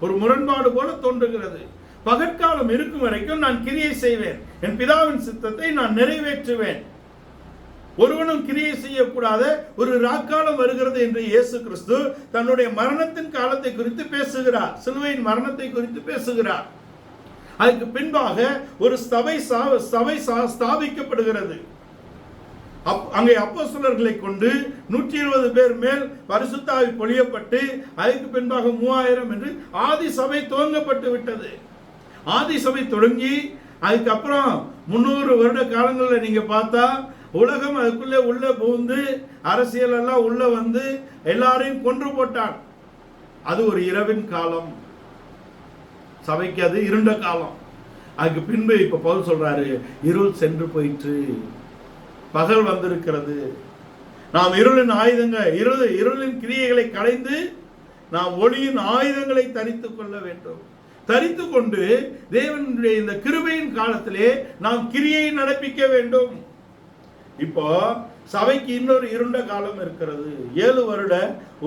ஒரு முரண்பாடு போல தோன்றுகிறது. பகற்காலம் இருக்கும் வரைக்கும் நான் கிரியை செய்வேன், என் பிதாவின் சித்தத்தை நான் நிறைவேற்றுவேன், ஒருவனும் கிரியை செய்யக்கூடாத ஒரு ராக்காலம் வருகிறது என்று இயேசு கிறிஸ்து தன்னுடைய மரணத்தின் காலத்தை குறித்து பேசுகிறார். சிலுவையின் மரணத்தை குறித்து பேசுகிறார். அதுக்கு பின்பாக ஒரு சபை ஸ்தாபிக்கப்படுகிறது. அங்கே அப்போஸ்தலர்களை கொண்டு 120 பேர் மேல் பரிசுத்த ஆவி பொழியப்பட்டு அதுக்கு பின்பாக 3000 என்று ஆதி சபை துவங்கப்பட்டு விட்டது. ஆதி சபை தொடங்கி அதுக்கப்புறம் 300 வருட காலங்களில் நீங்க பார்த்தா உலகம் அதுக்குள்ளே உள்ள புகுந்து அரசியல் எல்லாம் உள்ள வந்து எல்லாரையும் கொன்று போட்டான். அது ஒரு இரவின் காலம், சபைக்கு அது இருண்ட காலம். அதுக்கு பின்பு இப்ப பவுல் சொல்றாரு, இருள் சென்று போயிற்று, பகல் வந்திருக்கிறது. நாம் இருளின் கிரியைகளை களைந்து நாம் ஒளியின் ஆயுதங்களை தரித்துக் கொள்ள வேண்டும். தரித்து கொண்டு தேவனுடைய இந்த கிருபையின் காலத்திலே நாம் கிரியை நடப்பிக்க வேண்டும். இப்போ சபைக்கு இன்னொரு இருண்ட காலம் இருக்கிறது. 7 வருட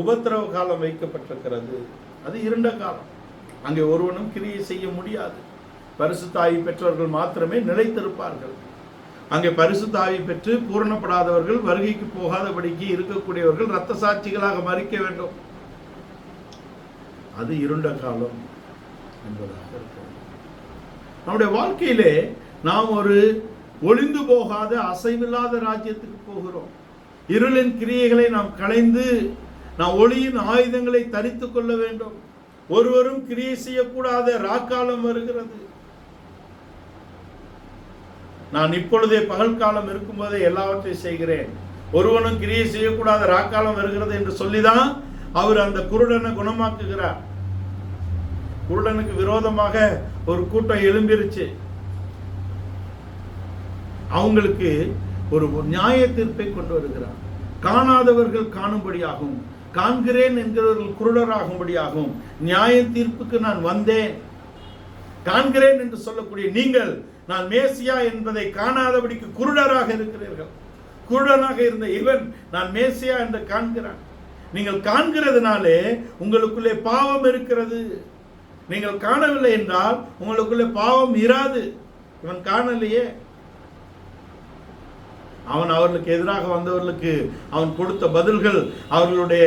உபத்திரவ காலம் வைக்கப்பட்டிருக்கிறது. அது இருண்ட காலம். அங்கே ஒருவனும் கிரியை செய்ய முடியாது. பரிசுத்த ஆவி பெற்றவர்கள் மாத்திரமே நிலைத்திருப்பார்கள். அங்கே பரிசுத்த ஆவி பெற்று பூரணப்படாதவர்கள், வருகைக்கு போகாதபடிக்கு இருக்கக்கூடியவர்கள் இரத்த சாட்சிகளாக மறிக்க வேண்டும். அது இருண்ட காலம் என்பதாக இருக்கிறது. நம்முடைய வாழ்க்கையிலே நாம் ஒரு ஒளிந்து போகாத அசைவில்லாத ராஜ்யத்துக்கு போகிறோம். இருளின் கிரியைகளை நாம் களைந்து நாம் ஒளியின் ஆயுதங்களை தரித்துக் கொள்ள வேண்டும். ஒருவரும் கிரியை செய்யக்கூடாத ராக்காலம் வருகிறது. நான் இப்பொழுதே பகல் காலம் இருக்கும்போதே எல்லாவற்றையும் செய்கிறேன், ஒருவனும் கிரியை செய்யக்கூடாத ராக்காலம் வருகிறது என்று சொல்லிதான் அவர் அந்த குருடனை குணமாக்குகிறார். குருடனுக்கு விரோதமாக ஒரு கூட்டம் எழும்பிருச்சு. அவங்களுக்கு ஒரு நியாய தீர்ப்பை கொண்டு வருகிறார். காணாதவர்கள் காணும்படியாகும், காண்கிறேன் என்கிறவர்கள் குருடராகும்படியாகும் நியாய தீர்ப்புக்கு நான் வந்தேன். காண்கிறேன் என்று சொல்லக்கூடிய நீங்கள் நான் மேசியா என்பதை காணாதபடிக்கு குருடராக இருக்கிறீர்கள். குருடனாக இருந்த இவன் நான் மேசியா என்று காண்கிறான். நீங்கள் காண்கிறதுனாலே உங்களுக்குள்ளே பாவம் இருக்கிறது. நீங்கள் காணவில்லை என்றால் உங்களுக்குள்ளே பாவம் இராது. இவன் காணலையே. அவன் அவர்களுக்கு எதிராக வந்தவர்களுக்கு அவன் கொடுத்த பதில்கள் அவர்களுடைய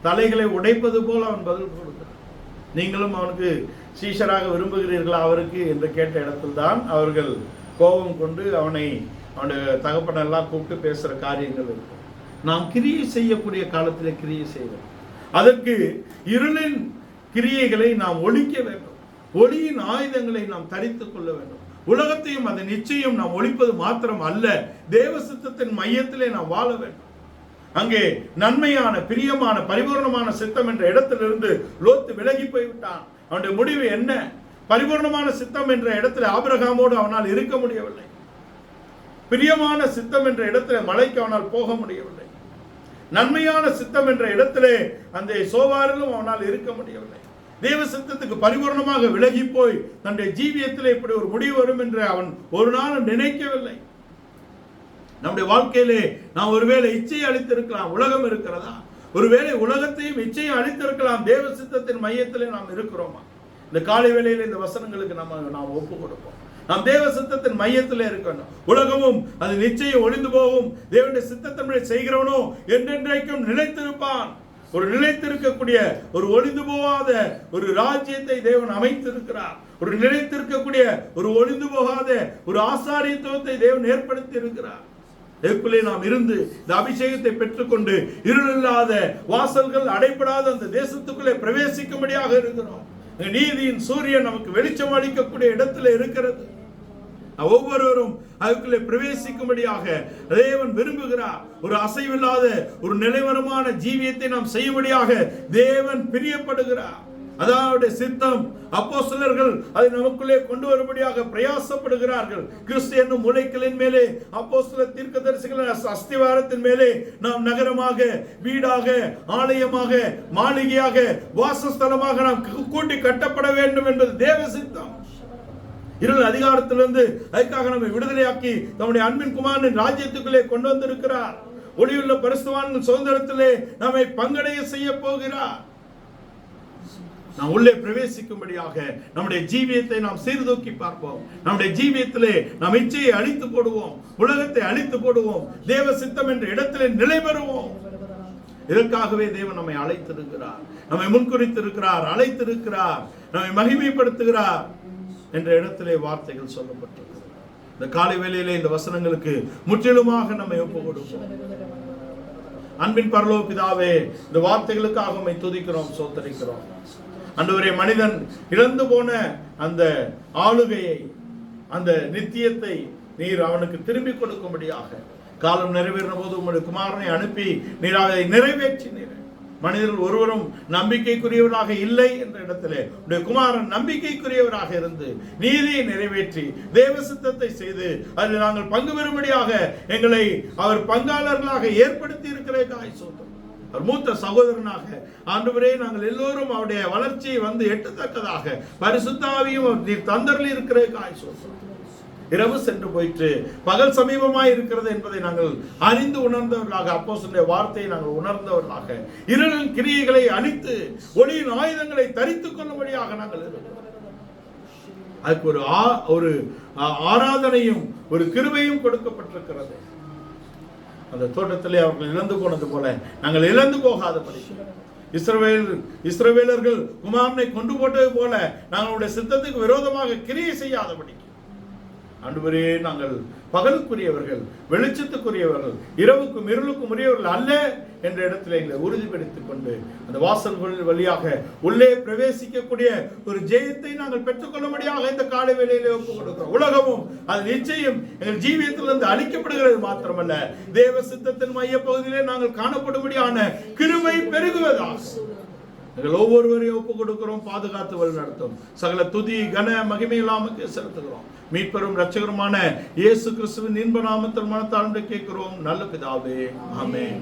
தலைகளை உடைப்பது போல் அவன் பதில் கொடுக்கிறான். நீங்களும் அவனுக்கு சீஷராக விரும்புகிறீர்களா அவருக்கு என்று கேட்ட இடத்தில் தான் அவர்கள் கோபம் கொண்டு அவனுடைய தகப்பனெல்லாம் கூப்பிட்டு பேசுகிற காரியங்கள் இருக்கு. நாம் கிரியை செய்யக்கூடிய காலத்தில் கிரியை செய்வோம். அதற்கு இருளின் கிரியைகளை நாம் ஒழிக்க வேண்டும். ஒளியின் ஆயுதங்களை நாம் தரித்துக் கொள்ள வேண்டும். உலகத்தையும் அதை நிச்சயம் நாம் ஒழிப்பது மாத்திரம் அல்ல, தேவ சித்தத்தின் மையத்திலே நாம் வாழ வேண்டும். அங்கே நன்மையான, பிரியமான, பரிபூர்ணமான சித்தம் என்ற இடத்திலிருந்து லோத்து விலகி போய்விட்டான். அவனுடைய முடிவு என்ன? பரிபூர்ணமான சித்தம் என்ற இடத்துல ஆபிரகாமோடு அவனால் இருக்க முடியவில்லை. பிரியமான சித்தம் என்ற இடத்துல மலைக்கு அவனால் போக முடியவில்லை. நன்மையான சித்தம் என்ற இடத்திலே அந்த சோவாரிலும் அவனால் இருக்க முடியவில்லை. தேவ சித்தத்துக்கு பரிபூர்ணமாக விலகி போய் தன்னுடைய ஜீவியத்தில் இப்படி ஒரு முடிவு வரும் என்று அவன் ஒரு நாள் நினைக்கவில்லை. நம்முடைய வாழ்க்கையிலே நாம் ஒருவேளை இச்சையை அளித்திருக்கலாம். உலகம் இருக்கிறதா? ஒருவேளை உலகத்தையும் இச்சையும் அளித்திருக்கலாம். தேவ சித்தத்தின் மையத்திலே நாம் இருக்கிறோமா? இந்த காலை வேளையில் இந்த வசனங்களுக்கு நாம் ஒப்பு கொடுப்போம். நாம் தேவ சித்தத்தின் மையத்திலே இருக்க வேண்டும். உலகமும் அது நிச்சயம் ஒளிந்து போகும். தேவனுடைய சித்தத்தின்படி செய்கிறவனோ என்றென்றைக்கும் நிலைத்திருப்பான். ஒரு நிலைத்திருக்கக்கூடிய, ஒரு ஒளிந்து போகாத ஒரு ராஜ்யத்தை தேவன் அமைத்திருக்கிறார். ஒரு நிலைத்திருக்கக்கூடிய, ஒரு ஒளிந்து போகாத ஒரு ஆசாரியத்துவத்தை தேவன் ஏற்படுத்தி இருக்கிறார். இதற்குள்ளே நாம் இருந்து இந்த அபிஷேகத்தை பெற்றுக்கொண்டு இருளில்லாத வாசல்கள் அடைபடாத அந்த தேசத்துக்குள்ளே பிரவேசிக்கும்படியாக இருக்கிறோம். நீதியின் சூரியன் நமக்கு வெளிச்சம் அளிக்கக்கூடிய இடத்துல இருக்கிறது. ஒவ்வொருவரும் அதுக்குள்ளே பிரவேசிக்கும்படியாக தேவன் விரும்புகிறார். ஒரு அசைவில்லாத ஒரு நிலைவரமான ஜீவியத்தை நாம் செய்யும்படியாக தேவன் பிரியப்படுகிறார். அதாவது சித்தம். அப்போஸ்தலர்கள் அதை நமக்குள்ளே கொண்டு வரும்படியாக பிரயாசப்படுகிறார்கள். கிறிஸ்து என்னும் முளைக்கலின் மேலே, அப்போஸ்தலர் தீர்க்கதரிசிகளின் அஸ்திவாரத்தின் மேலே நாம் நகரமாக, வீடாக, ஆலயமாக, மாளிகையாக, வாசஸ்தலமாக நாம் கூட்டி கட்டப்பட வேண்டும் என்பது தேவ சித்தம். இருள் அதிகாரத்திலிருந்து அதுக்காக நம்மை விடுதலையாக்கி நம்முடைய அன்பின் குமாரனின் ராஜ்யத்துக்குள்ளே கொண்டு வந்திருக்கிறார். ஒளியுள்ள பரிசுத்தவான்கள் சுதந்திரத்திலே நம்மை பங்கடைய செய்ய போகிறார். நாம் உள்ளே பிரவேசிக்கும்படியாக நம்முடைய ஜீவியத்தை நாம் சீர்தூக்கி பார்ப்போம். நம்முடைய ஜீவியத்திலே நாம் இச்சையை அழித்து போடுவோம், உலகத்தை அழித்து போடுவோம், தேவ சித்தம் என்ற இடத்திலே நிலை பெறுவோம். இதற்காகவே தேவன் நம்மை அழைத்திருக்கிறார், நம்மை முன்குறித்திருக்கிறார், அழைத்திருக்கிறார், நம்மை மகிமைப்படுத்துகிறார் என்ற இடத்திலே வார்த்தைகள் சொல்லப்பட்டிருக்கிறது. இந்த காலை வேளையிலே இந்த வசனங்களுக்கு முற்றிலுமாக நம்மை ஒப்புக் கொடுப்போம். அன்பின் பரலோக பிதாவே, இந்த வார்த்தைகளுக்காக நம்மை துதிக்கிறோம், சோத்தரிக்கிறோம். ஆண்டவரே, மனிதன் இழந்து போன அந்த ஆளுகையை, அந்த நித்தியத்தை நீர் அவனுக்கு திரும்பி கொடுக்கும்படியாக காலம் நிறைவேறின போது உங்களுடைய குமாரனை அனுப்பி நீர் அதை நிறைவேற்றினீர். மனிதர்கள் ஒருவரும் நம்பிக்கைக்குரியவராக இல்லை என்ற இடத்திலே உடைய குமாரன் நம்பிக்கைக்குரியவராக இருந்து நீதியை நிறைவேற்றி தேவ சித்தத்தை செய்து அதில் நாங்கள் பங்கு பெறும்படியாக எங்களை அவர் பங்காளர்களாக ஏற்படுத்தி இருக்கிற சோதம். அவர் மூத்த சகோதரனாக ஆண்டவரே, நாங்கள் எல்லோரும் அவருடைய வளர்ச்சியை வந்து எட்டத்தக்கதாக பரிசுத்த ஆவியும் நீர் தந்தரில் இருக்கிற சோதம். இரவு சென்று போயிற்று, பகல் சமீபமாய் இருக்கிறது என்பதை நாங்கள் அறிந்து உணர்ந்தவர்களாக, அப்போஸ்தலருடைய வார்த்தையை நாங்கள் உணர்ந்தவர்களாக, இருளின் கிரியைகளை அழித்து ஒளியின் ஆயுதங்களை தரித்துக் கொள்ளும்படியாக நாங்கள் இருக்கிறோம். அதுக்கு ஒரு ஆராதனையும் ஒரு கிருபையும் கொடுக்கப்பட்டிருக்கிறது. அந்த தோட்டத்திலே அவர்கள் இழந்து போனது போல நாங்கள் இழந்து போகாதபடி, இஸ்ரவேலர்கள் குமாரனை கொண்டு போட்டது போல நாங்களுடைய சித்தத்துக்கு விரோதமாக கிரியை செய்யாதபடி ஆண்டவரே, நாங்கள் பகலுக்குரியவர்கள், வெளிச்சத்துக்குரியவர்கள், இரவுக்கும் இருளுக்கும் உரியவர்கள் அல்ல என்ற இடத்துல எங்களை உறுதிப்படுத்திக் கொண்டு அந்த வாசல்கள் வழியாக உள்ளே பிரவேசிக்கக்கூடிய ஒரு ஜெயத்தை நாங்கள் பெற்றுக்கொள்ளும்படியாக இந்த காலை வேளையிலே ஒப்புக் கொடுக்கிறோம். உலகமும் அது நிச்சயம் எங்கள் ஜீவியத்திலிருந்து அழிக்கப்படுகிறது மாத்திரமல்ல, தேவ சித்தத்தின் மைய பகுதியிலே நாங்கள் காணப்படும்படியான கிருபை பெருகுவதாக எங்கள் ஒவ்வொருவரையும் ஒப்புக் கொடுக்கிறோம். பாதுகாத்து வழி நடத்தும். சகல துதி கன மகிமை இல்லாமக்கு செலுத்துகிறோம். மீட்பெரும் இரட்சகருமான இயேசு கிறிஸ்துவின் இன்ப நாமத்தில் மனத்தாழ்ந்து கேட்கிறோம் நல்ல பிதாவே, ஆமென்.